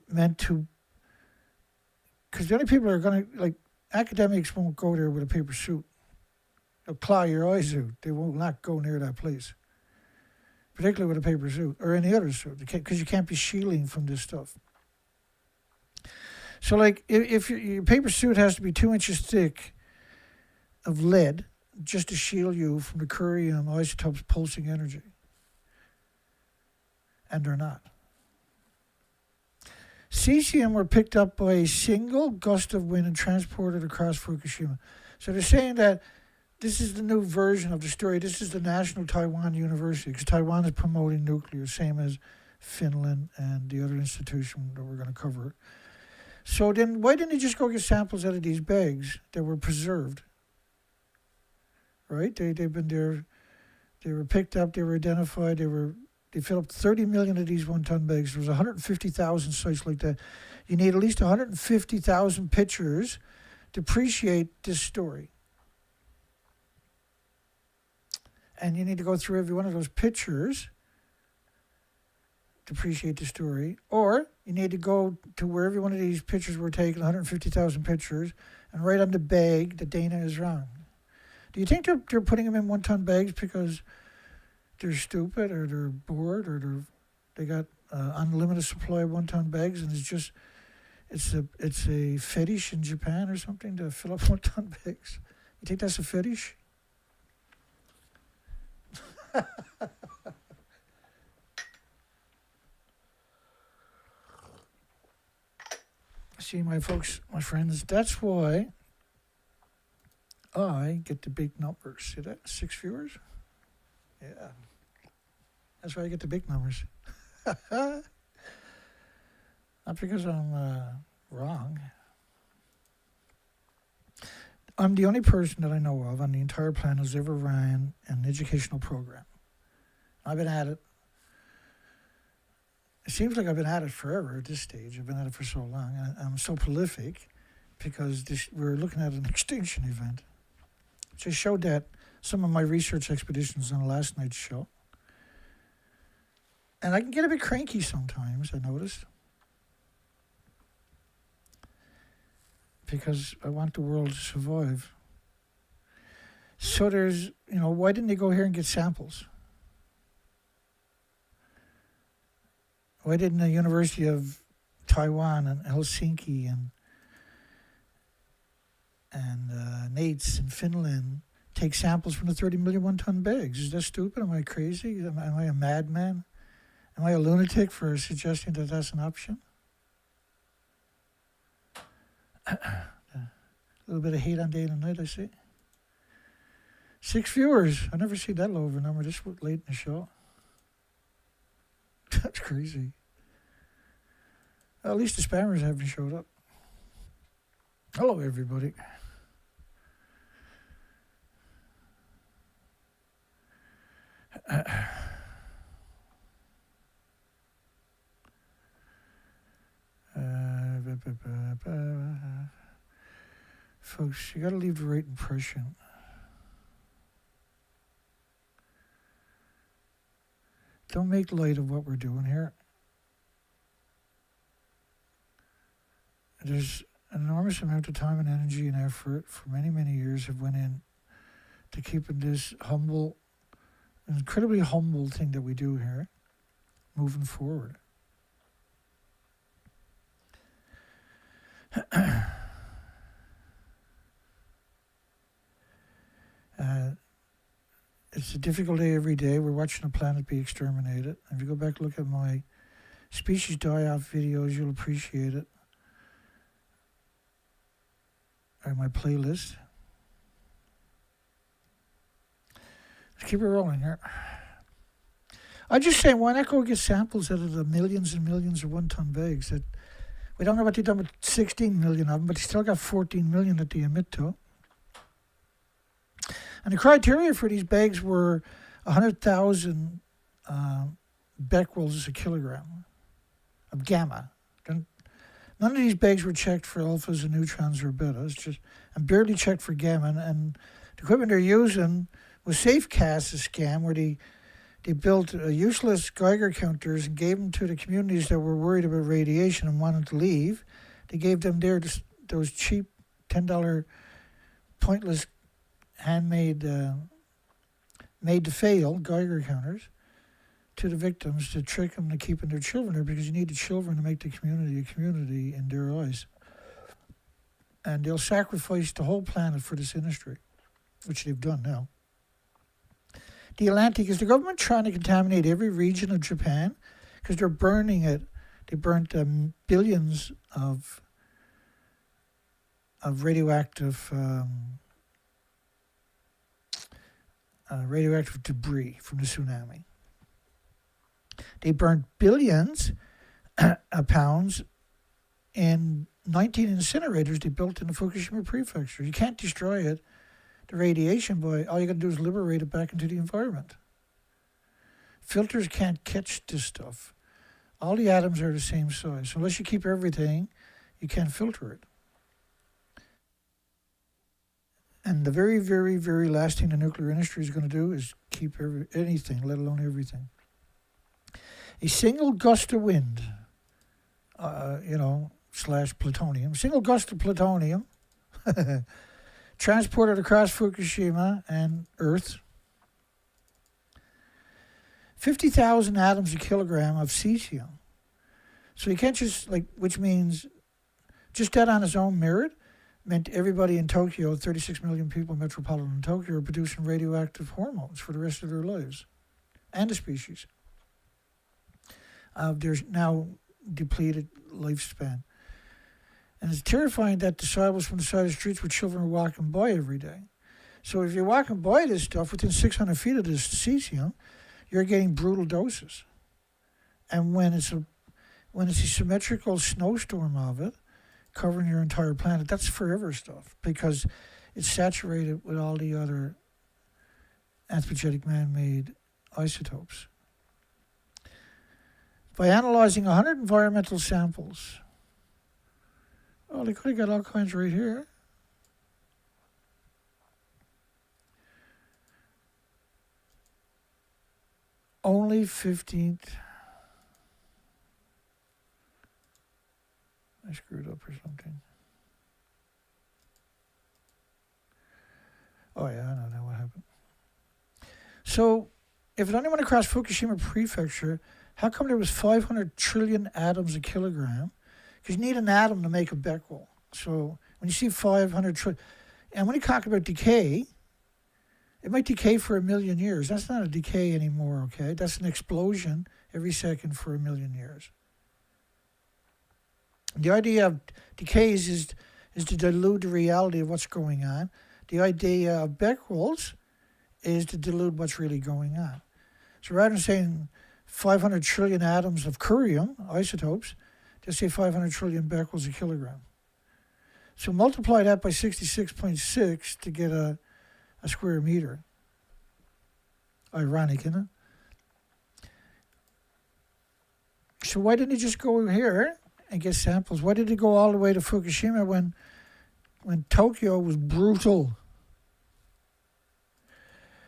[SPEAKER 1] meant to... Because the only people that are going to... Like, academics won't go there with a paper suit. They'll claw your eyes out. They will not go near that place. Particularly with a paper suit or any other suit, because you can't be shielding from this stuff. So, like, if your paper suit has to be 2 inches thick of lead just to shield you from the curium isotopes pulsing energy. And they're not. Cesium were picked up by a single gust of wind and transported across Fukushima. So they're saying that this is the new version of the story. This is the National Taiwan University, because Taiwan is promoting nuclear, same as Finland and the other institution that we're going to cover. So then why didn't they just go get samples out of these bags that were preserved? Right? They've been there. They were picked up. They were identified. They filled up 30 million of these one-ton bags. There was 150,000 sites like that. You need at least 150,000 pictures to appreciate this story. And you need to go through every one of those pictures to appreciate the story. Or you need to go to where every one of these pictures were taken, 150,000 pictures, and write on the bag that Dana is wrong. Do you think they're putting them in one-ton bags because they're stupid or they're bored or they got unlimited supply of one-ton bags and it's a fetish in Japan or something to fill up one-ton bags? You think that's a fetish? See, my folks, my friends, that's why I get the big numbers. See that? 6 viewers? Yeah. That's why I get the big numbers. Not because I'm wrong. I'm the only person that I know of on the entire planet who's ever ran an educational program. I've been at it. It seems like I've been at it forever at this stage. I've been at it for so long. I'm so prolific because we're looking at an extinction event. Which I showed that some of my research expeditions on last night's show. And I can get a bit cranky sometimes, I noticed. Because I want the world to survive. So there's, why didn't they go here and get samples? Why didn't the University of Taiwan and Helsinki and Nates in Finland take samples from the 30 million one-ton bags? Is that stupid? Am I crazy? Am I a madman? Am I a lunatic for suggesting that that's an option? A little bit of hate on day and night, I see. 6 viewers. I never see that low of a number this late in the show. That's crazy. Well, at least the spammers haven't showed up. Hello, everybody. Folks, you got to leave the right impression. Don't make light of what we're doing here. There's an enormous amount of time and energy and effort for many, many years have went in to keeping this humble, incredibly humble thing that we do here moving forward. It's a difficult day every day. We're watching a planet be exterminated. If you go back and look at my species die-off videos, you'll appreciate it. Or my playlist. Let's keep it rolling here. I just say, why not go get samples out of the millions and millions of one-ton bags that we don't know what they've done with 16 million of them, but they still got 14 million that they emit to. And the criteria for these bags were 100,000 becquerels a kilogram of gamma. None of these bags were checked for alphas and neutrons or betas, and barely checked for gamma. And the equipment they're using was SafeCast, a scam where they built useless Geiger counters and gave them to the communities that were worried about radiation and wanted to leave. They gave them those cheap $10 pointless handmade, made to fail Geiger counters to the victims to trick them to keeping their children there, because you need the children to make the community a community in their eyes. And they'll sacrifice the whole planet for this industry, which they've done now. The Atlantic, is the government trying to contaminate every region of Japan? Because they're burning it. They burnt billions of radioactive debris from the tsunami. They burnt billions of pounds in 19 incinerators they built in the Fukushima prefecture. You can't destroy it, the radiation, by all you got to do is liberate it back into the environment. Filters can't catch this stuff. All the atoms are the same size. So unless you keep everything, you can't filter it. And the very, very, very last thing the nuclear industry is going to do is keep anything, let alone everything. A single gust of wind, / plutonium, single gust of plutonium transported across Fukushima and Earth. 50,000 atoms a kilogram of cesium. So you can't just, which means just that on its own merit meant everybody in Tokyo, 36 million people in metropolitan Tokyo, are producing radioactive hormones for the rest of their lives, and the species. There's now depleted lifespan. And it's terrifying that the soil was from the side of the streets where children are walking by every day. So if you're walking by this stuff within 600 feet of this cesium, you're getting brutal doses. And when it's a symmetrical snowstorm of it, covering your entire planet, that's forever stuff, because it's saturated with all the other anthropogenic man-made isotopes. By analyzing 100 environmental samples, they could have got all kinds right here. Only 15th. I screwed up or something. Oh yeah, I know now what happened. So, if it only went across Fukushima prefecture, how come there was 500 trillion atoms a kilogram? Because you need an atom to make a becquerel. So when you see 500 trillion, and when you talk about decay, it might decay for 1 million years. That's not a decay anymore, okay? That's an explosion every second for 1 million years. The idea of decays is to dilute the reality of what's going on. The idea of becquerels is to dilute what's really going on. So rather than saying 500 trillion atoms of curium, isotopes, just say 500 trillion becquerels a kilogram. So multiply that by 66.6 to get a square meter. Ironic, isn't it? So why didn't he just go here and get samples? Why did he go all the way to Fukushima when Tokyo was brutal?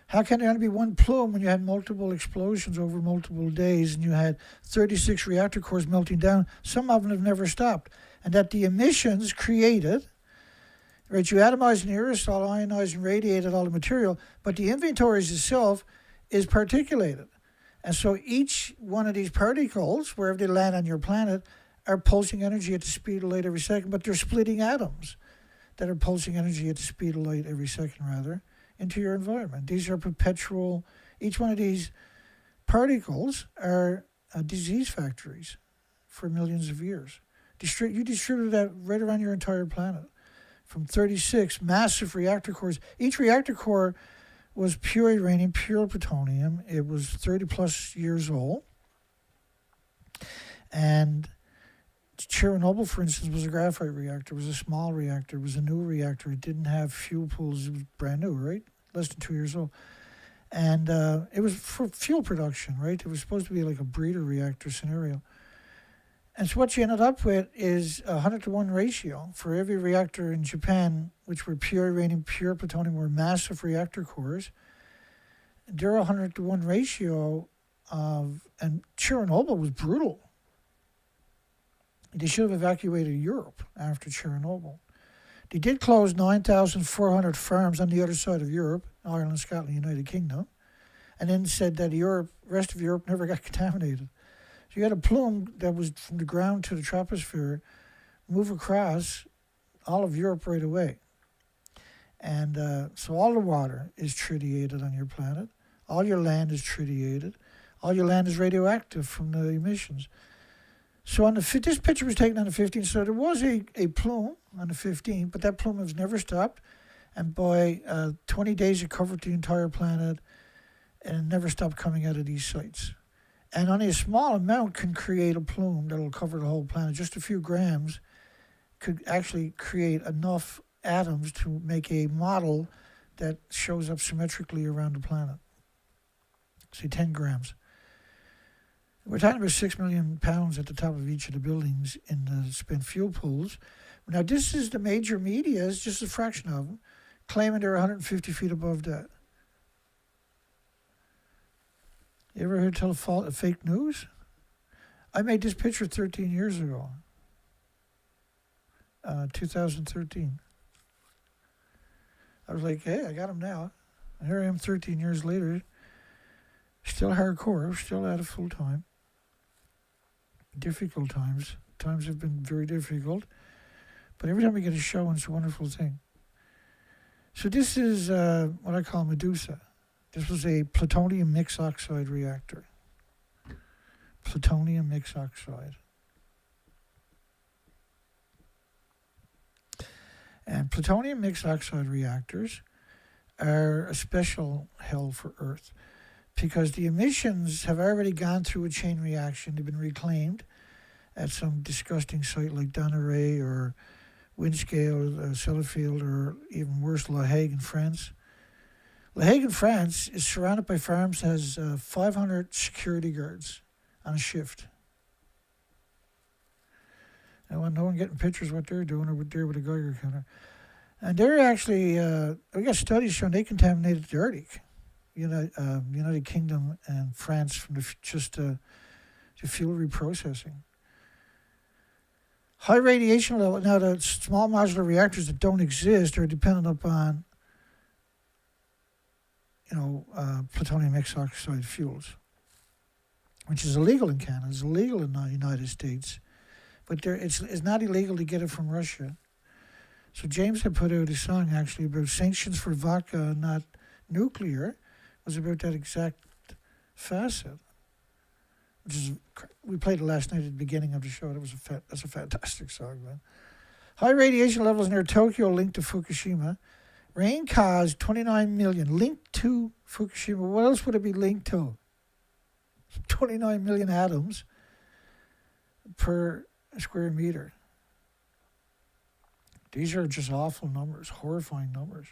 [SPEAKER 1] How can there only be one plume when you had multiple explosions over multiple days and you had 36 reactor cores melting down? Some of them have never stopped. And that the emissions created, right, you atomized an aerosol, ionized and radiated all the material, but the inventories itself is particulated. And so each one of these particles, wherever they land on your planet, are pulsing energy at the speed of light every second, but they're splitting atoms that are pulsing energy at the speed of light every second, rather, into your environment. These are perpetual, each one of these particles are disease factories for millions of years. You distribute that right around your entire planet. From 36 massive reactor cores. Each reactor core was pure uranium, pure plutonium. It was 30 plus years old. And Chernobyl, for instance, was a graphite reactor. It was a small reactor. It was a new reactor. It didn't have fuel pools. It was brand new, right? Less than 2 years old. And it was for fuel production, right? It was supposed to be like a breeder reactor scenario. And so what you ended up with is a 100-to-1 ratio for every reactor in Japan, which were pure uranium, pure plutonium, were massive reactor cores. They're a 100-to-1 ratio of, and Chernobyl was brutal. They should have evacuated Europe after Chernobyl. They did close 9,400 farms on the other side of Europe, Ireland, Scotland, United Kingdom, and then said that the rest of Europe never got contaminated. So you had a plume that was from the ground to the troposphere move across all of Europe right away. And so all the water is tritiated on your planet. All your land is tritiated. All your land is radioactive from the emissions. So on this picture was taken on the 15th, so there was a plume on the 15th, but that plume has never stopped. And by 20 days, it covered the entire planet and it never stopped coming out of these sites. And only a small amount can create a plume that will cover the whole planet. Just a few grams could actually create enough atoms to make a model that shows up symmetrically around the planet. Say 10 grams. We're talking about 6 million pounds at the top of each of the buildings in the spent fuel pools. Now, this is the major media, it's just a fraction of them, claiming they're 150 feet above that. You ever heard tell fake news? I made this picture 13 years ago, 2013. I was like, hey, I got him now. And here I am 13 years later, still hardcore, still at it full time. Difficult times. Times have been very difficult. But every time we get a show, it's a wonderful thing. So this is what I call Medusa. This was a plutonium mixed oxide reactor. Plutonium mixed oxide. And plutonium mixed oxide reactors are a special hell for Earth because the emissions have already gone through a chain reaction. They've been reclaimed at some disgusting site like Donneray or Windscale, Sellafield, or even worse, La Hague in France. La Hague in France is surrounded by farms, has 500 security guards on a shift. And when no one getting pictures of what they're doing or what they're with a Geiger counter. And they're actually, we got studies showing they contaminated the Arctic. United Kingdom and France from the fuel reprocessing. High radiation level. Now, the small modular reactors that don't exist are dependent upon, plutonium mixed oxide fuels, which is illegal in Canada. It's illegal in the United States, but it's not illegal to get it from Russia. So James had put out a song actually about sanctions for vodka, not nuclear, was about that exact facet. Which is, we played it last night at the beginning of the show. That's a fantastic song, man. High radiation levels near Tokyo linked to Fukushima. Rain caused 29 million linked to Fukushima. What else would it be linked to? 29 million atoms per square meter. These are just awful numbers, horrifying numbers,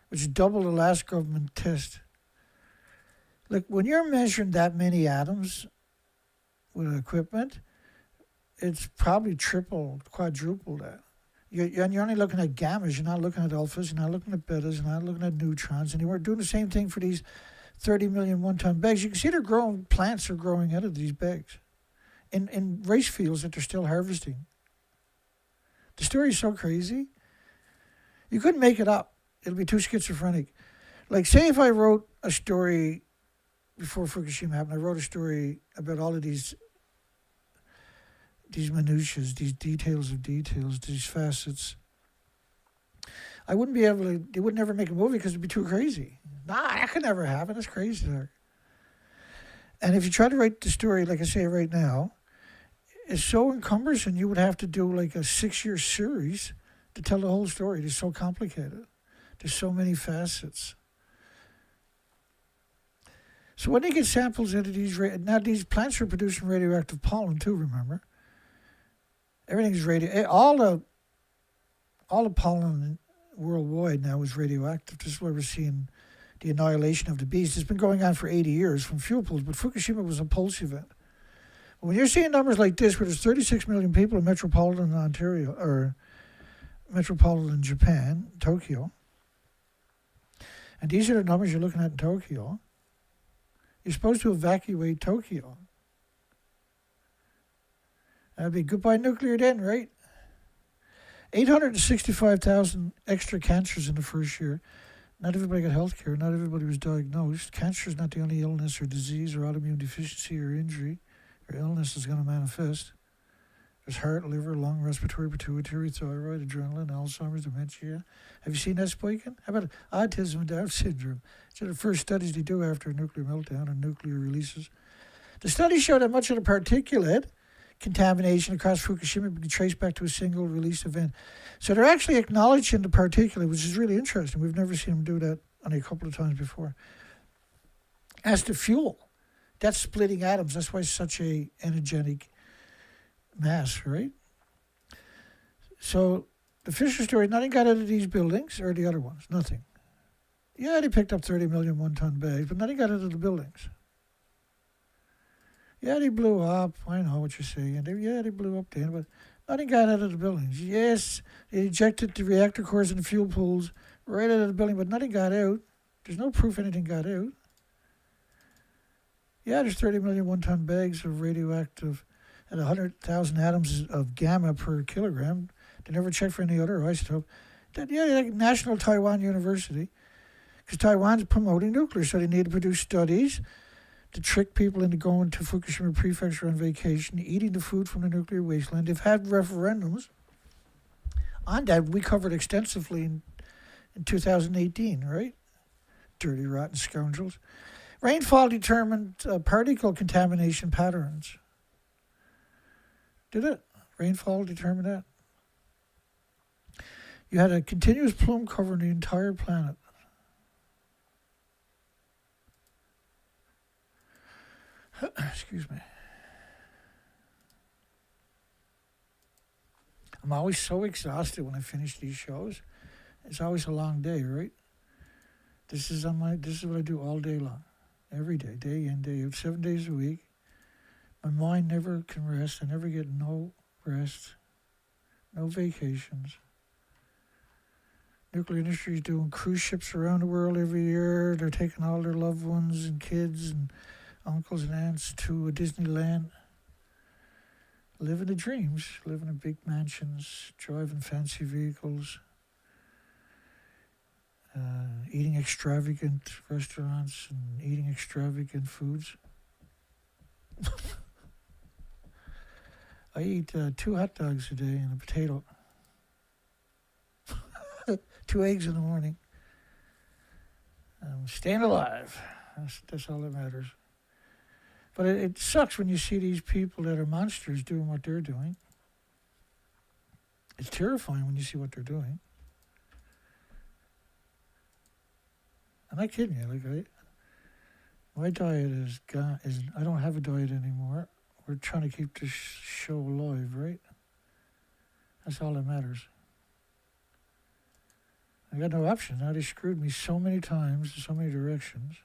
[SPEAKER 1] which is double the last government test. Look, when you're measuring that many atoms with equipment, it's probably triple, quadruple that. You're only looking at gammas, you're not looking at alphas, you're not looking at betas, you're not looking at neutrons, and we're doing the same thing for these 30 million one-ton bags. You can see plants are growing out of these bags in rice fields that they're still harvesting. The story is so crazy, you couldn't make it up. It'll be too schizophrenic. Like, say if I wrote a story before Fukushima happened, I wrote a story about all of these minutiae, these details of details, these facets I wouldn't be able to, they would never make a movie because it'd be too crazy. Nah, that could never happen. That's crazy. And if you try to write the story, like I say right now, it's so encumbersome, you would have to do like a 6-year series to tell the whole story. It's so complicated. There's so many facets. So when they get samples into now these plants are producing radioactive pollen too, remember? Everything's all the pollen worldwide now is radioactive. This is why we're seeing the annihilation of the bees. It's been going on for 80 years from fuel pools, but Fukushima was a pulse event. When you're seeing numbers like this, where there's 36 million people in metropolitan Ontario, or metropolitan Japan, Tokyo, and these are the numbers you're looking at in Tokyo, you're supposed to evacuate Tokyo. That'd be goodbye nuclear then, right? 865,000 extra cancers in the first year. Not everybody got health care. Not everybody was diagnosed. Cancer is not the only illness or disease or autoimmune deficiency or injury or illness that's going to manifest. There's heart, liver, lung, respiratory, pituitary, thyroid, adrenaline, Alzheimer's, dementia. Have you seen that spiking? How about autism and Down syndrome? These are the first studies they do after a nuclear meltdown and nuclear releases. The studies show that much of the particulate contamination across Fukushima can be traced back to a single release event. So they're actually acknowledging the particulate, which is really interesting. We've never seen them do that only a couple of times before. As to fuel, that's splitting atoms. That's why it's such a energetic mass, right? So the Fisher story, nothing got out of these buildings or the other ones, nothing. Yeah, they picked up 30 million one-ton bags, but nothing got out of the buildings. Yeah, they blew up. I know what you're saying. They blew up then, but nothing got out of the buildings. Yes, they ejected the reactor cores and the fuel pools right out of the building, but nothing got out. There's no proof anything got out. Yeah, there's 30 million one-ton bags of radioactive at 100,000 atoms of gamma per kilogram. They never checked for any other isotope. Like National Taiwan University, because Taiwan's promoting nuclear, so they need to produce studies to trick people into going to Fukushima prefecture on vacation, eating the food from the nuclear wasteland. They've had referendums on that. We covered extensively in 2018, right? Dirty, rotten scoundrels. Rainfall determined particle contamination patterns. Did it? Rainfall determined that? You had a continuous plume covering the entire planet. Excuse me. I'm always so exhausted when I finish these shows. It's always a long day, right? This is what I do all day long. Every day, day in, day out, 7 days a week. My mind never can rest. I never get no rest, no vacations. Nuclear industry is doing cruise ships around the world every year. They're taking all their loved ones and kids and uncles and aunts to a Disneyland. Living the dreams, living in big mansions, driving fancy vehicles, eating extravagant restaurants and eating extravagant foods. I eat 2 hot dogs a day and a potato. 2 eggs in the morning. I'm staying alive. That's all that matters. But it sucks when you see these people that are monsters doing what they're doing. It's terrifying when you see what they're doing. I'm not kidding you. My diet is gone. I don't have a diet anymore. We're trying to keep this show alive, right? That's all that matters. I got no option. Now they screwed me so many times in so many directions.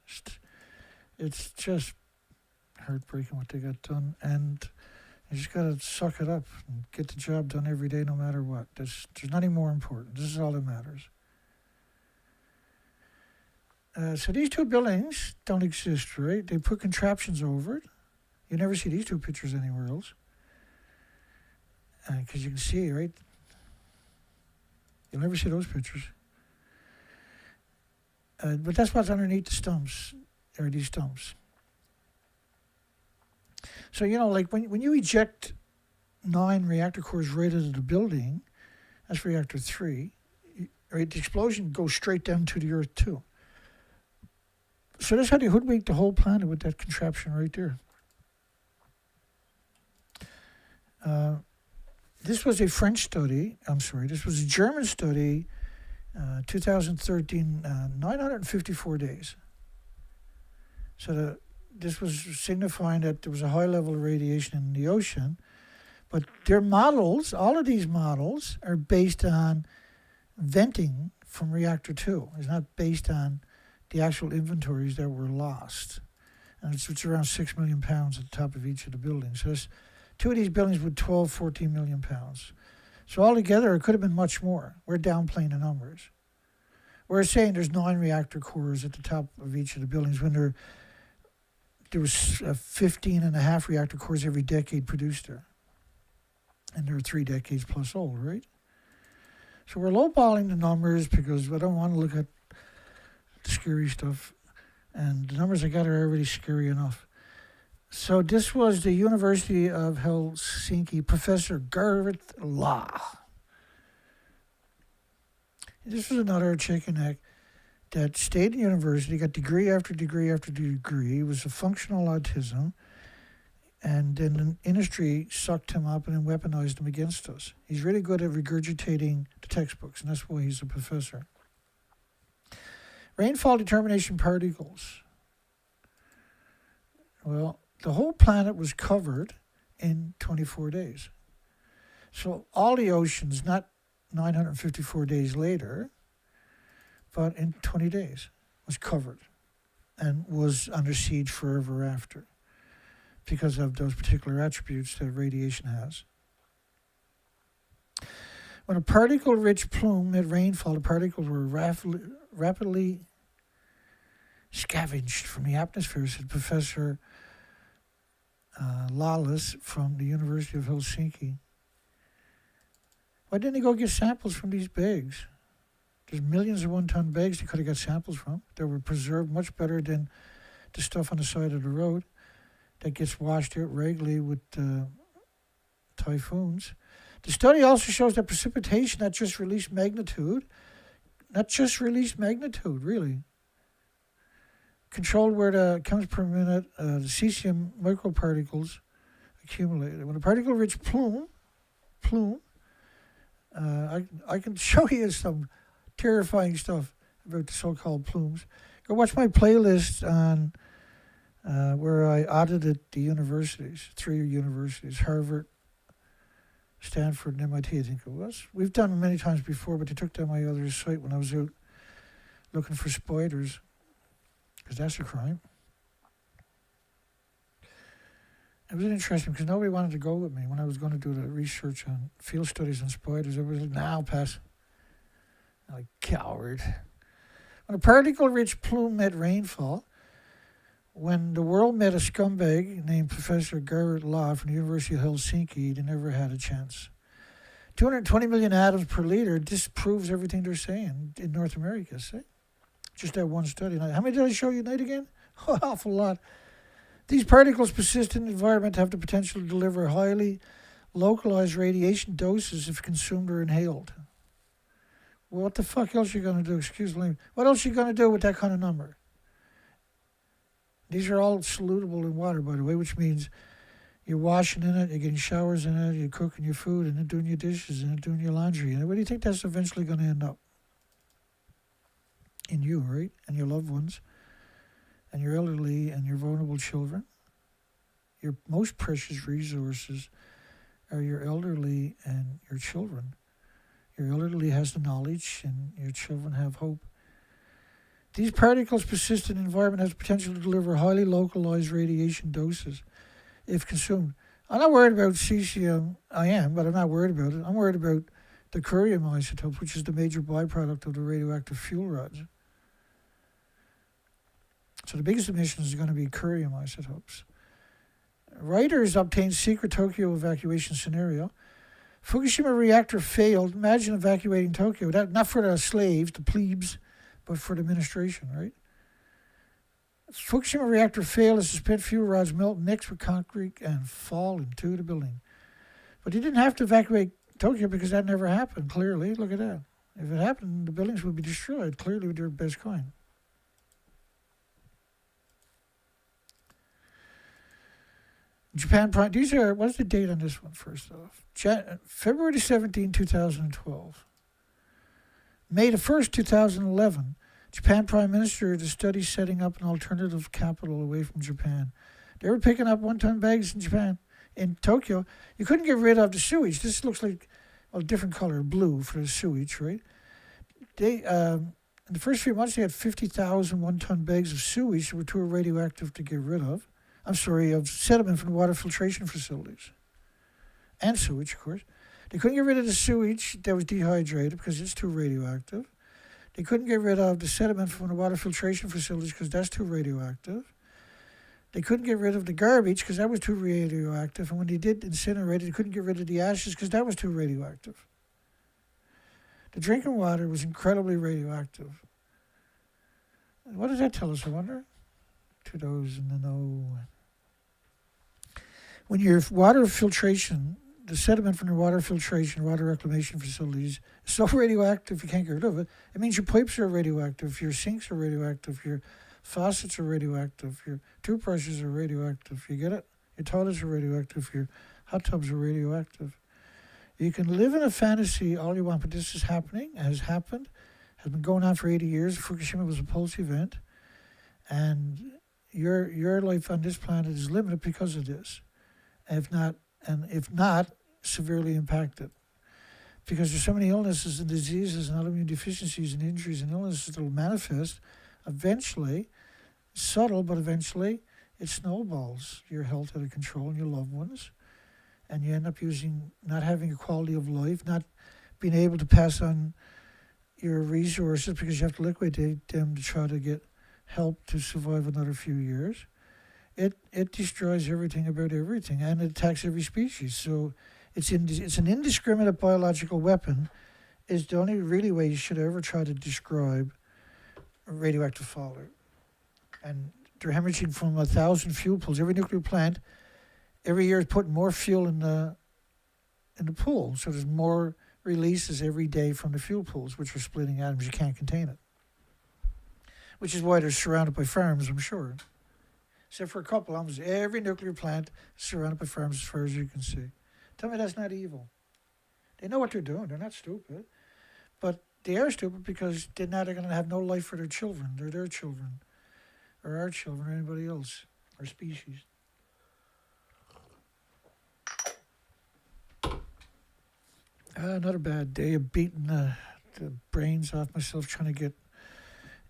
[SPEAKER 1] It's just heartbreaking what they got done, and you just got to suck it up and get the job done every day no matter what. There's nothing more important. This is all that matters. So these 2 buildings don't exist, right? They put contraptions over it. You never see these 2 pictures anywhere else. Because you can see, right? You'll never see those pictures. But that's what's underneath the stumps, or these stumps. So, like when you eject 9 reactor cores right out of the building, that's reactor 3, right? The explosion goes straight down to the Earth too. So that's how they hoodwink the whole planet with that contraption right there. This was a French study. This was a German study, 2013, 954 days. So this was signifying that there was a high level of radiation in the ocean. But their models, all of these models, are based on venting from reactor 2. It's not based on the actual inventories that were lost. And it's around 6 million pounds at the top of each of the buildings. So there's 2 of these buildings with 12, 14 million pounds. So altogether, it could have been much more. We're downplaying the numbers. We're saying there's 9 reactor cores at the top of each of the buildings when there was 15 and a half reactor cores every decade produced there. And they're 3 decades plus old, right? So we're lowballing the numbers because I don't want to look at the scary stuff. And the numbers I got are already scary enough. So this was the University of Helsinki, Professor Garrett Law. This was another chicken neck that stayed in university, got degree after degree after degree. It was a functional autism. And then the industry sucked him up and then weaponized him against us. He's really good at regurgitating the textbooks, and that's why he's a professor. Rainfall determination particles. Well, the whole planet was covered in 24 days. So all the oceans, not 954 days later, but in 20 days, was covered and was under siege forever after, because of those particular attributes that radiation has. When a particle-rich plume met rainfall, the particles were rapidly scavenged from the atmosphere, said Professor Lawless from the University of Helsinki. Why didn't they go get samples from these bags? There's millions of one-ton bags they could have got samples from. They were preserved much better than the stuff on the side of the road that gets washed out regularly with typhoons. The study also shows that precipitation not just released magnitude, really. Controlled where the counts per minute, the cesium microparticles accumulated. When a particle-rich plume, I can show you some terrifying stuff about the so-called plumes. Go watch my playlist on where I audited the universities, 3 universities, Harvard, Stanford, and MIT, I think it was. We've done it many times before, but they took down my other site when I was out looking for spiders, because that's a crime. It was interesting because nobody wanted to go with me when I was going to do the research on field studies on spiders. Everybody was like, "Nah, I'll pass." I'm like, coward. When a particle-rich plume met rainfall, when the world met a scumbag named Professor Garrett Law from the University of Helsinki, they never had a chance. 220 million atoms per liter disproves everything they're saying in North America, see? Just that one study. How many did I show you tonight again? Oh, awful lot. These particles persist in the environment, have the potential to deliver highly localized radiation doses if consumed or inhaled. Well, what the fuck else are you going to do? Excuse me. What else are you going to do with that kind of number? These are all solutable in water, by the way, which means you're washing in it, you're getting showers in it, you're cooking your food, and then doing your dishes, and then doing your laundry. And where do you think that's eventually going to end up? In you, right? And your loved ones, and your elderly, and your vulnerable children. Your most precious resources are your elderly and your children. Your elderly has the knowledge, and your children have hope. These particles persist in an environment that has potential to deliver highly localized radiation doses if consumed. I'm not worried about cesium. I am, but I'm not worried about it. I'm worried about the curium isotope, which is the major byproduct of the radioactive fuel rods. So the biggest emissions are going to be curium isotopes. Writers obtained secret Tokyo evacuation scenario. Fukushima reactor failed. Imagine evacuating Tokyo. Not for the slaves, the plebes, but for the administration, right? Fukushima reactor failed as the spent fuel rods melt, mix with concrete, and fall into the building. But they didn't have to evacuate Tokyo because that never happened, clearly. Look at that. If it happened, the buildings would be destroyed, clearly with their best coin. Japan Prime, these are, what's the date on this one first off? February 17, 2012. May the 1st, 2011, Japan Prime Minister to study setting up an alternative capital away from Japan. They were picking up one-ton bags in Japan. In Tokyo, you couldn't get rid of the sewage. This looks like a different color, blue for the sewage, right? They, in the first few months, they had 50,000 one-ton bags of sewage that were too radioactive to get rid of. Of sediment from water filtration facilities. And sewage, of course. They couldn't get rid of the sewage that was dehydrated because it's too radioactive. They couldn't get rid of the sediment from the water filtration facilities because that's too radioactive. They couldn't get rid of the garbage because that was too radioactive. And when they did incinerate it, they couldn't get rid of the ashes because that was too radioactive. The drinking water was incredibly radioactive. What does that tell us, I wonder? To those in the know. When your water filtration, the sediment from the water filtration, water reclamation facilities is so radioactive you can't get rid of it, it means your pipes are radioactive, your sinks are radioactive, your faucets are radioactive, your toothbrushes are radioactive, you get it? Your toilets are radioactive, your hot tubs are radioactive. You can live in a fantasy all you want, but this is happening, has happened, has been going on for 80 years. Fukushima was a pulse event, and your life on this planet is limited because of this. If not, severely impacted. Because there's so many illnesses and diseases and autoimmune deficiencies and injuries and illnesses that will manifest eventually, subtle, but eventually it snowballs your health out of control and your loved ones. And you end up not having a quality of life, not being able to pass on your resources because you have to liquidate them to try to get help to survive another few years. It destroys everything about everything, and it attacks every species. So it's an indiscriminate biological weapon. Is the only really way you should ever try to describe radioactive fallout. And they're hemorrhaging from 1,000 fuel pools. Every nuclear plant every year is putting more fuel in the pool. So there's more releases every day from the fuel pools, which are splitting atoms. You can't contain it. Which is why they're surrounded by farms, I'm sure. Except for a couple, almost every nuclear plant is surrounded by farms as far as you can see. Tell me that's not evil. They know what they're doing. They're not stupid. But they are stupid because they're going to have no life for their children. They're their children. Or our children, or anybody else. Our species. Another bad day of beating the brains off myself trying to get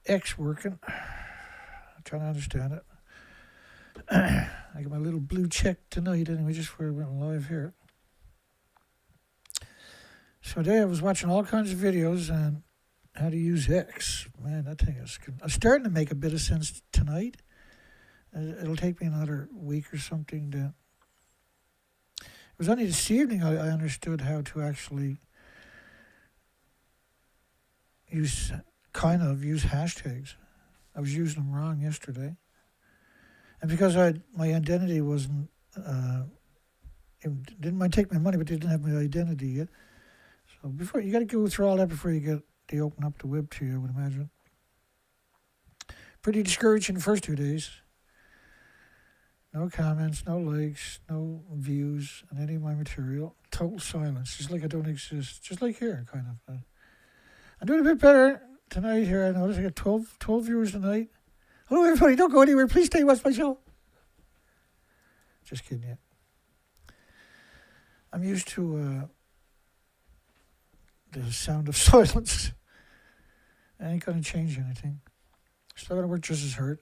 [SPEAKER 1] X working. I'm trying to understand it. I got my little blue check tonight anyway, just before I went live here. So today I was watching all kinds of videos on how to use X. Man, that thing is starting to make a bit of sense tonight. It'll take me another week or something to... It was only this evening I understood how to actually use hashtags. I was using them wrong yesterday. And because my identity wasn't, it didn't mind taking my money, but they didn't have my identity yet. So you got to go through all that before they open up the web to you, I would imagine. Pretty discouraging the first 2 days. No comments, no likes, no views on any of my material. Total silence, just like I don't exist. Just like here, kind of. I'm doing a bit better tonight here. I noticed I got 12 viewers tonight. Hello, everybody. Don't go anywhere. Please stay watch my show. Just kidding, yeah. I'm used to the sound of silence. I ain't going to change anything. Still going to work just as hard.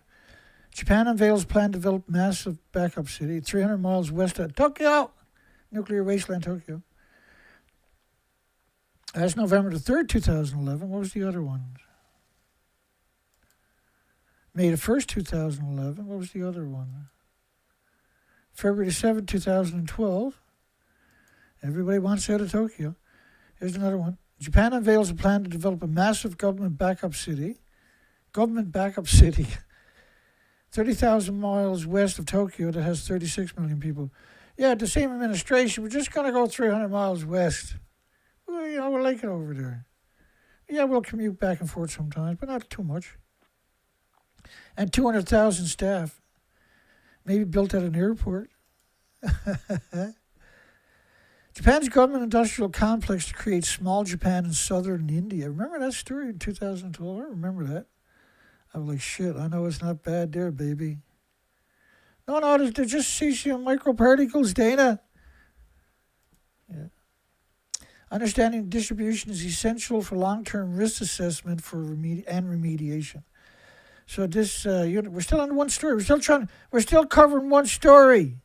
[SPEAKER 1] Japan unveils plan to develop massive backup city 300 miles west of Tokyo. Nuclear wasteland, Tokyo. That's November the 3rd, 2011. What was the other one? May the 1st, 2011. What was the other one? February the 7th, 2012. Everybody wants out of Tokyo. Here's another one. Japan unveils a plan to develop a massive government backup city. 30,000 miles west of Tokyo that has 36 million people. Yeah, the same administration. We're just going to go 300 miles west. Well, we like it over there. Yeah, we'll commute back and forth sometimes, but not too much. And 200,000 staff, maybe built at an airport. Japan's government industrial complex to create small Japan in southern India. Remember that story in 2012? I remember that. I was like, shit, I know it's not bad there, baby. No, they're just cesium microparticles, Dana. Yeah. Understanding distribution is essential for long-term risk assessment and remediation. So this unit, we're still on one story. We're still covering one story.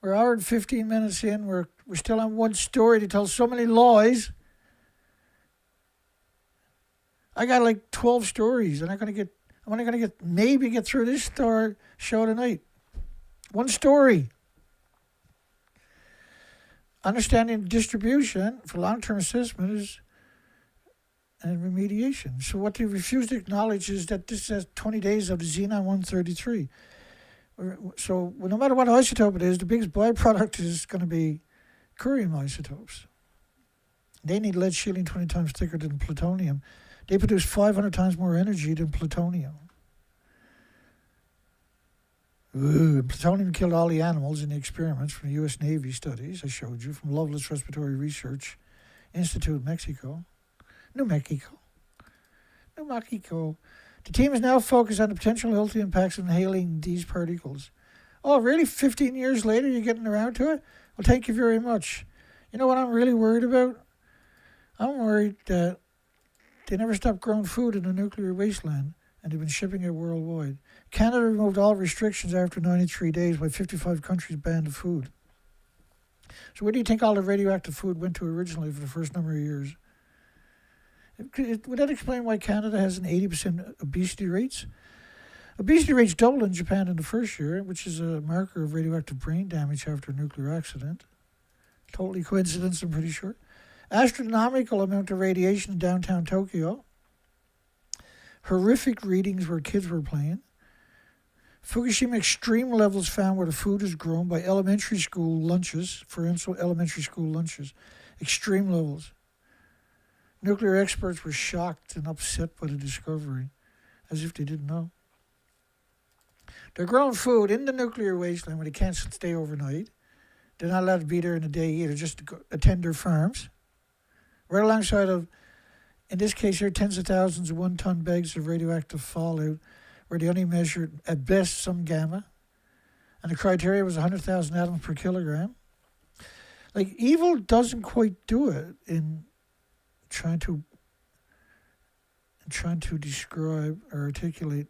[SPEAKER 1] We're an hour and 15 minutes in. We're still on one story to tell so many lies. I got like 12 stories, and I'm only gonna get through this show tonight. One story. Understanding distribution for long-term assessment and remediation. So what they refuse to acknowledge is that this has 20 days of the Xenon-133. So no matter what isotope it is, the biggest byproduct is going to be curium isotopes. They need lead shielding 20 times thicker than plutonium. They produce 500 times more energy than plutonium. Plutonium killed all the animals in the experiments from the U.S. Navy studies I showed you from Loveless Respiratory Research Institute, New Mexico. The team is now focused on the potential health impacts of inhaling these particles. Oh, really? 15 years later, you're getting around to it? Well, thank you very much. You know what I'm really worried about? I'm worried that they never stopped growing food in the nuclear wasteland, and they've been shipping it worldwide. Canada removed all restrictions after 93 days, while 55 countries banned the food. So where do you think all the radioactive food went to originally for the first number of years? Would that explain why Canada has an 80% obesity rates? Obesity rates doubled in Japan in the first year, which is a marker of radioactive brain damage after a nuclear accident. Totally coincidence, I'm pretty sure. Astronomical amount of radiation in downtown Tokyo. Horrific readings where kids were playing. Fukushima extreme levels found where the food is grown by elementary school lunches, for instance, elementary school lunches. Extreme levels. Nuclear experts were shocked and upset by the discovery, as if they didn't know. They're growing food in the nuclear wasteland where they can't stay overnight. They're not allowed to be there in the day either, just to attend their farms. Right alongside of, in this case here, tens of thousands of one-ton bags of radioactive fallout, where they only measured, at best, some gamma. And the criteria was 100,000 atoms per kilogram. Like, evil doesn't quite do it in trying to describe or articulate.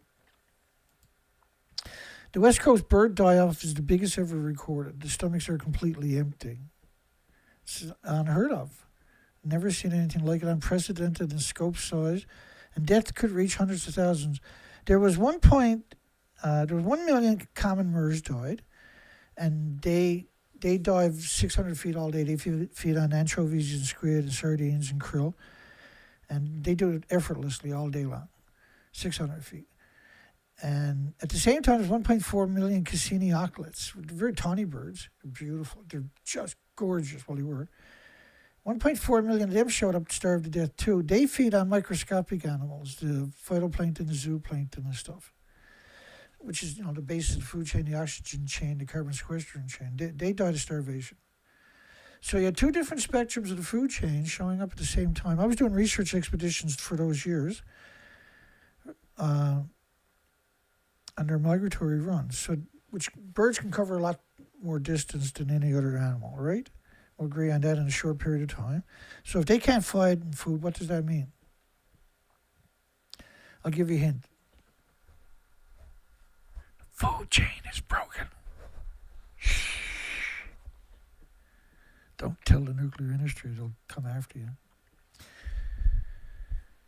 [SPEAKER 1] The West Coast bird die-off is the biggest ever recorded. The stomachs are completely empty. It's unheard of. Never seen anything like it. Unprecedented in scope size, and death could reach hundreds of thousands. There was 1 million common MERS died, and they dive 600 feet all day. They feed on anchovies and squid and sardines and krill, and they do it effortlessly all day long, 600 feet. And at the same time, there's 1.4 million Cassini auklets, very tawny birds. They're beautiful. They're just gorgeous. Well, they were. 1.4 million of them showed up starved to death too. They feed on microscopic animals, the phytoplankton, the zooplankton and stuff, which is, the base of the food chain, the oxygen chain, the carbon sequestration chain. They died of starvation. So you had two different spectrums of the food chain showing up at the same time. I was doing research expeditions for those years on their migratory runs, which birds can cover a lot more distance than any other animal, right? We'll agree on that in a short period of time. So if they can't find food, what does that mean? I'll give you a hint. The food chain is broken. Shh. Don't tell the nuclear industry, they'll come after you.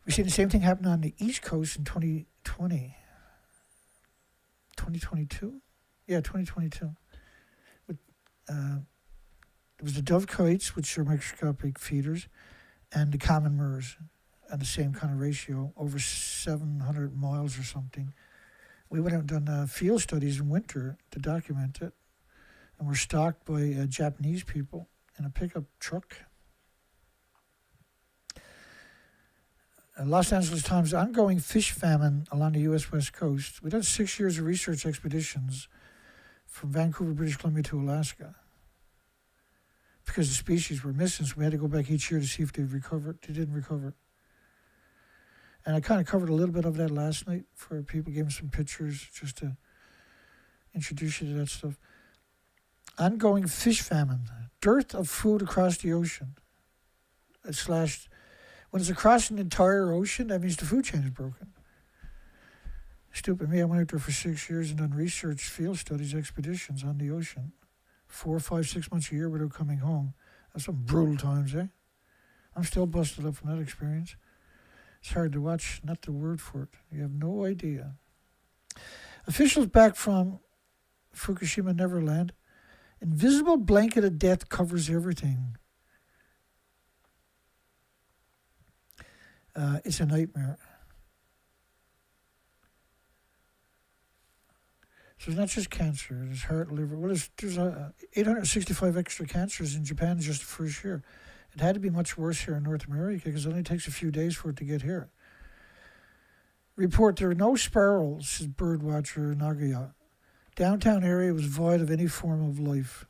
[SPEAKER 1] We've seen the same thing happen on the East Coast in 2020. 2022? Yeah, 2022. It was the dove kites, which are microscopic feeders, and the common MERS, and the same kind of ratio, over 700 miles or something. We went out and done field studies in winter to document it, and we're stalked by Japanese people in a pickup truck. Los Angeles Times, ongoing fish famine along the U.S. West Coast. We did 6 years of research expeditions from Vancouver, British Columbia to Alaska because the species were missing, so we had to go back each year to see if they've recovered. They didn't recover. And I kind of covered a little bit of that last night for people, gave them some pictures just to introduce you to that stuff. Ongoing fish famine, dearth of food across the ocean. When it's across an entire ocean, that means the food chain is broken. Stupid me, I went out there for 6 years and done research, field studies, expeditions on the ocean. 4, 5, 6 months a year without coming home. That's some brutal times, eh? I'm still busted up from that experience. It's hard to watch, not the word for it. You have no idea. Officials back from Fukushima Neverland. Invisible blanket of death covers everything. It's a nightmare. So it's not just cancer. There's heart, liver. Well, there's 865 extra cancers in Japan just the first year. It had to be much worse here in North America because it only takes a few days for it to get here. Report there are no sparrows, says birdwatcher Nagaya. Downtown area was void of any form of life.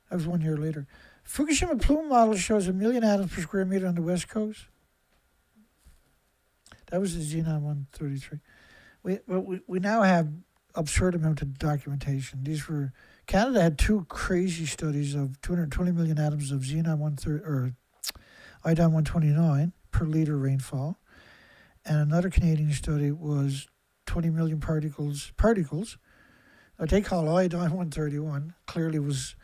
[SPEAKER 1] That was 1 year later. Fukushima plume model shows 1 million atoms per square meter on the west coast. That was the Xenon-133. We now have absurd amount of documentation. Canada had 2 crazy studies of 220 million atoms of Xenon-130 or iodine-129 per liter rainfall, and another Canadian study was 20 million particles. What they call iodine-131 clearly was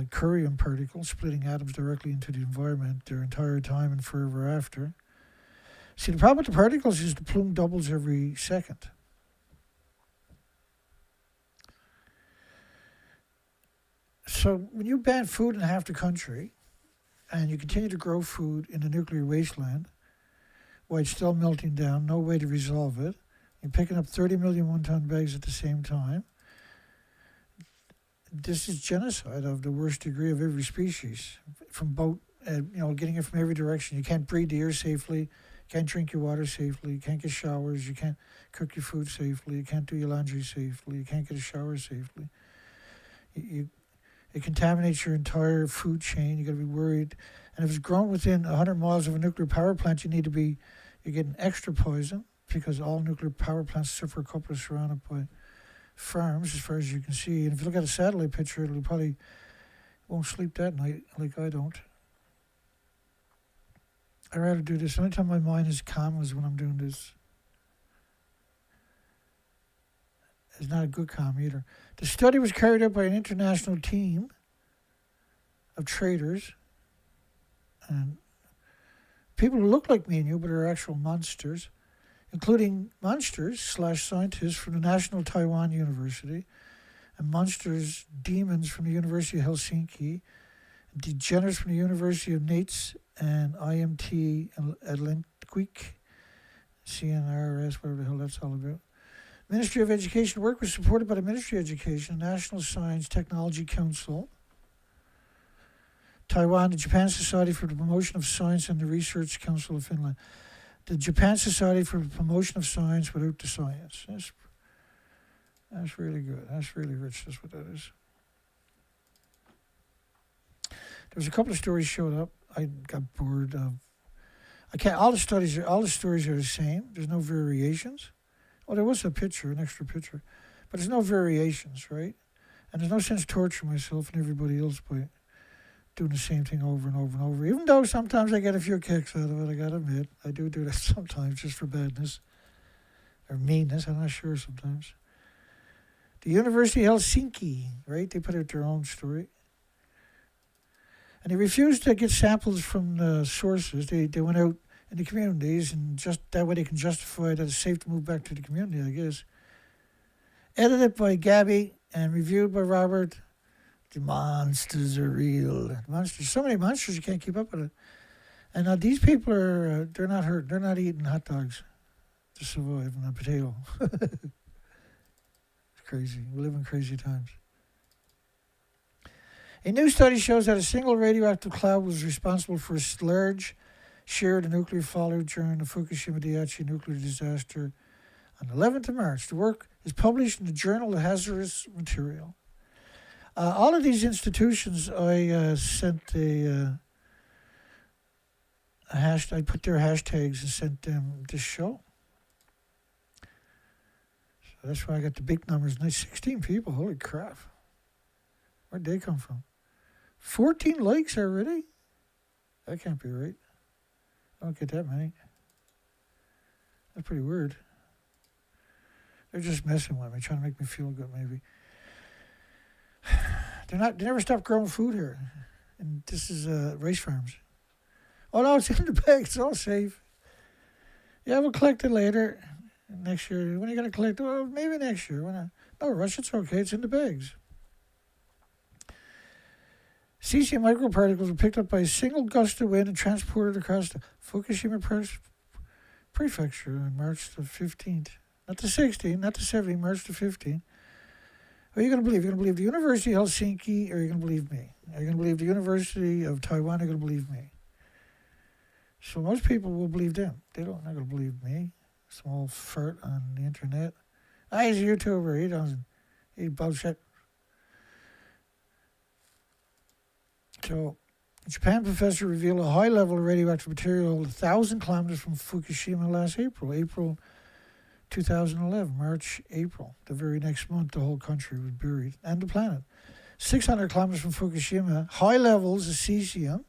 [SPEAKER 1] curium particles splitting atoms directly into the environment their entire time and forever after. See, the problem with the particles is the plume doubles every second. So when you ban food in half the country and you continue to grow food in the nuclear wasteland while it's still melting down, no way to resolve it, you're picking up 30 million one-ton bags at the same time, this is genocide of the worst degree of every species. From boat, getting it from every direction. You can't breathe the air safely. You can't drink your water safely. You can't get showers. You can't cook your food safely. You can't do your laundry safely. You can't get a shower safely. It contaminates your entire food chain. You got to be worried. And if it's grown within 100 miles of a nuclear power plant, you're getting extra poison because all nuclear power plants suffer a couple of surrounded by farms, as far as you can see. And if you look at a satellite picture, it'll probably won't sleep that night like I don't. I'd rather do this. The only time my mind is calm is when I'm doing this. It's not a good calm either. The study was carried out by an international team of traders and people who look like me and you but are actual monsters, including monsters/scientists from the National Taiwan University and monsters, demons from the University of Helsinki, degenerates from the University of Nates and IMT Atlantic, CNRS, whatever the hell that's all about. Ministry of Education work was supported by the Ministry of Education, National Science Technology Council, Taiwan, the Japan Society for the Promotion of Science, and the Research Council of Finland. The Japan Society for the Promotion of Science without the science. That's really good. That's really rich. That's what that is. There was a couple of stories showed up. I got bored of. I can't. All the stories are the same. There's no variations. Well, there was an extra picture, but there's no variations, right? And there's no sense torturing myself and everybody else by doing the same thing over and over and over. Even though sometimes I get a few kicks out of it, I gotta admit, I do that sometimes just for badness or meanness. I'm not sure sometimes. The University of Helsinki, right? They put out their own story. And they refused to get samples from the sources. They went out in the communities, and just that way they can justify that it's safe to move back to the community, I guess. Edited by Gabby and reviewed by Robert. The monsters are real. Monsters, so many monsters you can't keep up with it. And these people are, they're not hurt. They're not eating hot dogs to survive on a potato. It's crazy. We live in crazy times. A new study shows that a single radioactive cloud was responsible for a large share of the nuclear fallout during the Fukushima Daiichi nuclear disaster on 11th of March. The work is published in the Journal of Hazardous Material. All of these institutions, I sent a hashtag. I put their hashtags and sent them this show. So that's why I got the big numbers. Nice, 16 people. Holy crap! Where'd they come from? 14 likes already? That can't be right. I don't get that many. That's pretty weird. They're just messing with me, trying to make me feel good, maybe. They never stop growing food here. And this is rice farms. Oh no, it's in the bag, it's all safe. Yeah, we'll collect it later. Next year. When are you gonna collect it? Well, maybe next year. No rush, it's okay, it's in the bags. Cesium microparticles were picked up by a single gust of wind and transported across the Fukushima prefecture on March the 15th. Not the 16th, not the 17th, March the 15th. What are you going to believe? You're going to believe the University of Helsinki, or are you going to believe me? Are you going to believe the University of Taiwan, or are you going to believe me? So most people will believe them. They're not going to believe me. Small fart on the internet. He's a YouTuber. He doesn't. He bullshit. So, a Japan professor revealed a high level of radioactive material 1,000 kilometers from Fukushima last April 2011, March, April. The very next month, the whole country was buried, and the planet. 600 kilometers from Fukushima, high levels of cesium.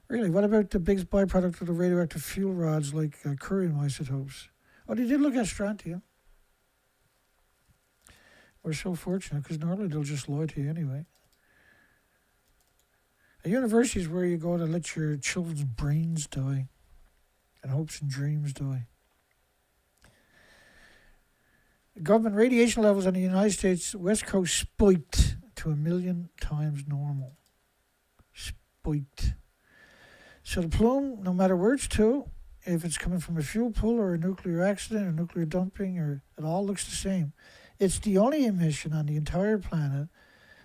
[SPEAKER 1] Really, what about the big byproduct of the radioactive fuel rods like curium isotopes? Oh, they did look at strontium. We're so fortunate, because normally they'll just lie to you anyway. A university is where you go to let your children's brains die and hopes and dreams die. Government radiation levels on the United States West Coast spiked to 1 million times normal. Spiked. So the plume, no matter where it's to, if it's coming from a fuel pool or a nuclear accident or nuclear dumping, or it all looks the same. It's the only emission on the entire planet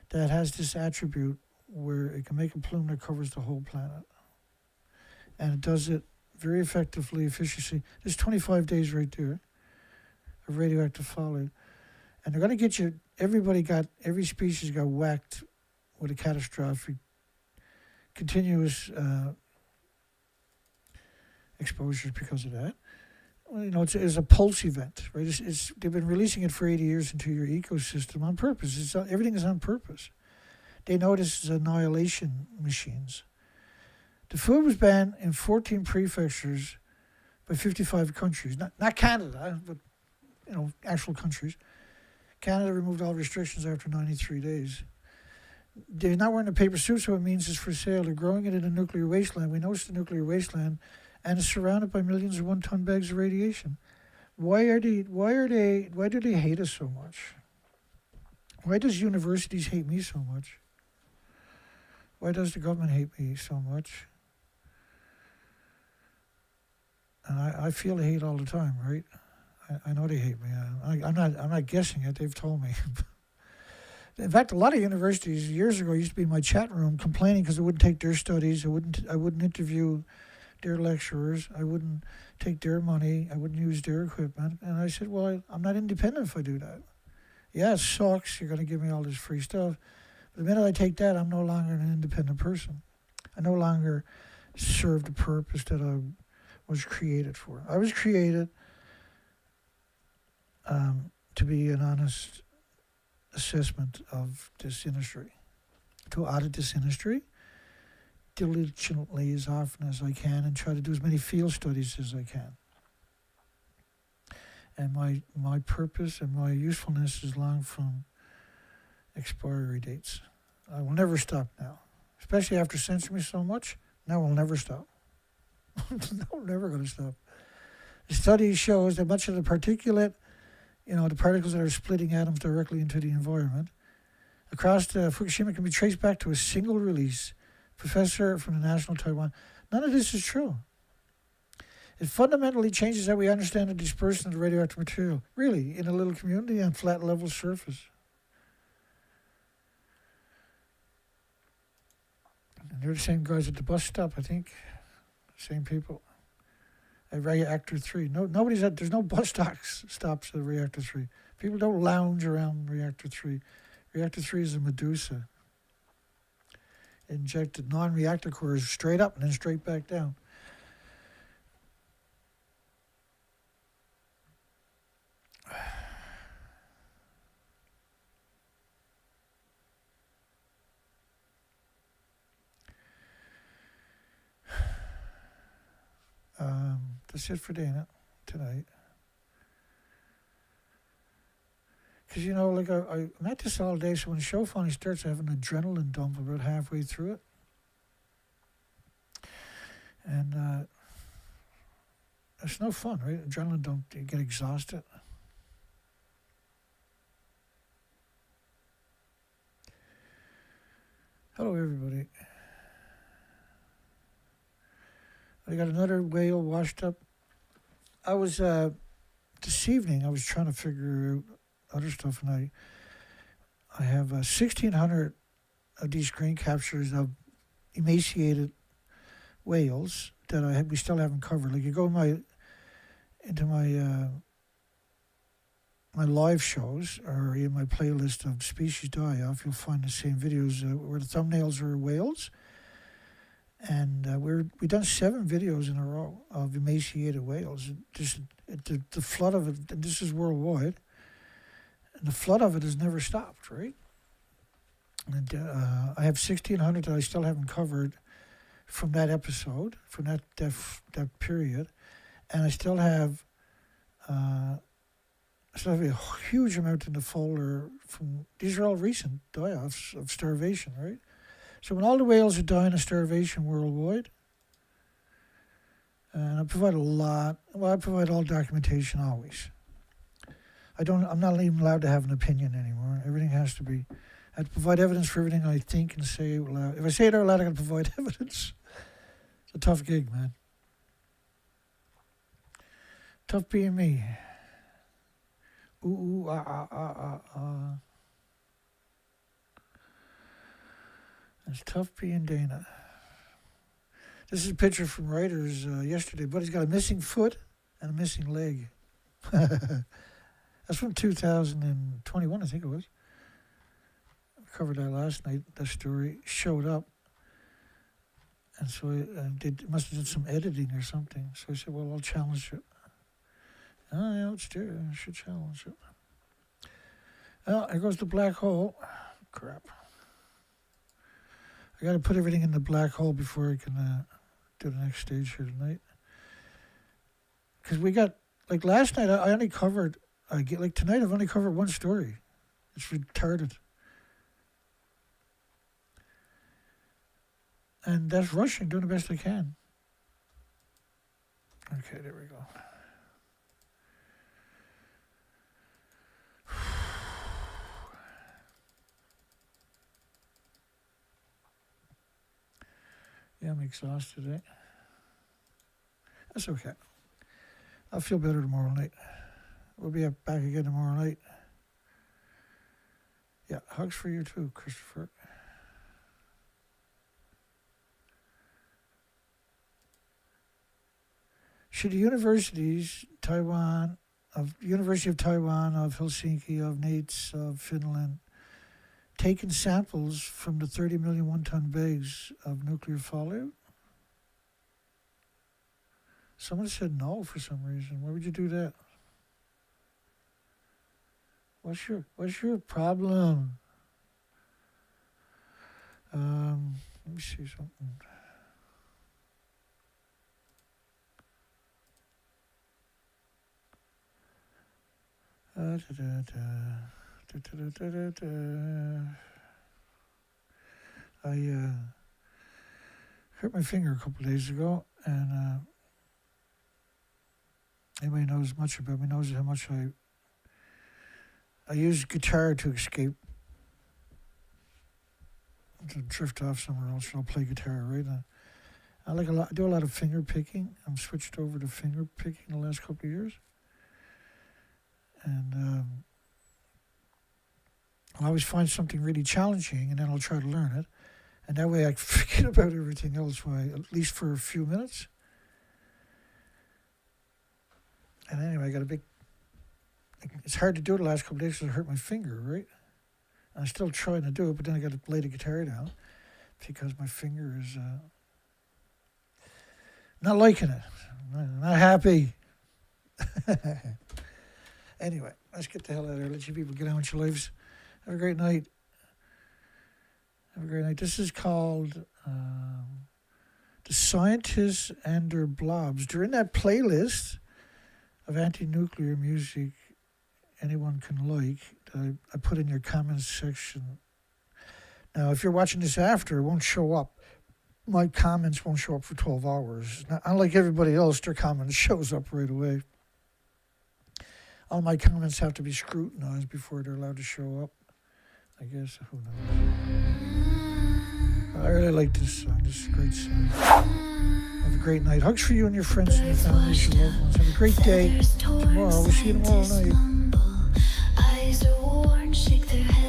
[SPEAKER 1] that has this attribute where it can make a plume that covers the whole planet. And it does it very effectively, efficiently. There's 25 days right there of radioactive fallout. And they're going to get you, every species got whacked with a catastrophic, continuous exposures because of that. Well, it's a pulse event, right? They've been releasing it for 80 years into your ecosystem on purpose. Everything is on purpose. They know this is annihilation machines. The food was banned in 14 prefectures by 55 countries. Not Canada, but actual countries. Canada removed all restrictions after 93 days. They're not wearing a paper suit, so it means it's for sale. They're growing it in a nuclear wasteland. We know it's the nuclear wasteland, and it's surrounded by millions of one-ton bags of radiation. Why do they hate us so much? Why does universities hate me so much? Why does the government hate me so much? And I feel the hate all the time, right? I know they hate me. I'm not guessing it. They've told me. In fact, a lot of universities years ago used to be in my chat room complaining because I wouldn't take their studies. I wouldn't interview their lecturers. I wouldn't take their money. I wouldn't use their equipment. And I said, well, I'm not independent if I do that. Yeah, it sucks. You're going to give me all this free stuff. But the minute I take that, I'm no longer an independent person. I no longer serve the purpose that I was created for. I was created to be an honest assessment of this industry, to audit this industry diligently as often as I can and try to do as many field studies as I can. And my purpose and my usefulness is long from expiry dates. I will never stop now, especially after censoring me so much. Now I'll never stop. No, I'm never going to stop. The study shows that much of the particulate, the particles that are splitting atoms directly into the environment, across the Fukushima can be traced back to a single release. Professor from the National Taiwan. None of this is true. It fundamentally changes how we understand the dispersion of the radioactive material, really, in a little community on flat level surface. they're the same guys at the bus stop, I think. Same people. At Reactor 3. There's no bus stops at Reactor 3. People don't lounge around Reactor 3. Reactor 3 is a Medusa. Injected non-reactor cores straight up and then straight back down. That's it for Dana tonight. Because, like I'm at this all day, so when the show finally starts, I have an adrenaline dump about halfway through it. And it's no fun, right? Adrenaline dump, you get exhausted. Hello, everybody. I got another whale washed up. I was, this evening, I was trying to figure out other stuff, and I have 1,600 of these screen captures of emaciated whales that we still haven't covered. Like, you go into my live shows or in my playlist of Species Die-Off, you'll find the same videos where the thumbnails are whales. And we've done 7 videos in a row of emaciated whales. Just the flood of it, and this is worldwide, and the flood of it has never stopped, right? And I have 1,600 that I still haven't covered from that episode, from that period, and I still have a huge amount in the folder from. These are all recent die-offs of starvation, right? So when all the whales are dying of starvation worldwide, and I provide I provide all documentation always. I'm not even allowed to have an opinion anymore. Everything has to be, I have to provide evidence for everything I think and say out loud. If I say it out loud, I got to provide evidence. It's a tough gig, man. Tough being me. Ooh, ah, ah, ah, ah, ah. It's tough being Dana. This is a picture from Writers yesterday. Buddy's got a missing foot and a missing leg. That's from 2021, I think it was. I covered that last night. That story showed up. And so I must have done some editing or something. So I said, well, I'll challenge it. Oh, yeah, let's do it. I should challenge it. Oh, here goes the black hole. Crap. I got to put everything in the black hole before I can do the next stage here tonight. Because we got, like last night, I only covered, tonight I've only covered one story. It's retarded. And that's rushing, doing the best I can. Okay, there we go. Yeah, I'm exhausted today. That's okay. I'll feel better tomorrow night. We'll be back again tomorrow night. Yeah, hugs for you too, Christopher. Should the universities, University of Taiwan, of Helsinki, of NATES, of Finland, taken samples from the 30 million one-ton bags of nuclear fallout? Someone said no for some reason. Why would you do that? What's your problem? Let me see something. I hurt my finger a couple of days ago, and anybody knows much about me knows how much I use guitar to escape, to drift off somewhere else. I'll play guitar, right? I do a lot of finger picking. I'm switched over to finger picking the last couple of years. And I'll always find something really challenging, and then I'll try to learn it. And that way I forget about everything else, at least for a few minutes. And anyway, I got a big... It's hard to do it the last couple of days because I hurt my finger, right? I'm still trying to do it, but then I got to lay the guitar down because my finger is not liking it. Not happy. Anyway, let's get the hell out of here. Let you people get on with your lives. Have a great night. Have a great night. This is called The Scientists and Their Blobs. They're in that playlist of anti-nuclear music anyone can like that I put in your comments section. Now, if you're watching this after, it won't show up. My comments won't show up for 12 hours. Now, unlike everybody else, their comments shows up right away. All my comments have to be scrutinized before they're allowed to show up. I guess, who knows? I really like this song. This is a great song. Have a great night. Hugs for you and your friends and your families, your loved ones. Have a great day. Tomorrow, we'll see you tomorrow night.
[SPEAKER 3] Eyes are worn, shake their head.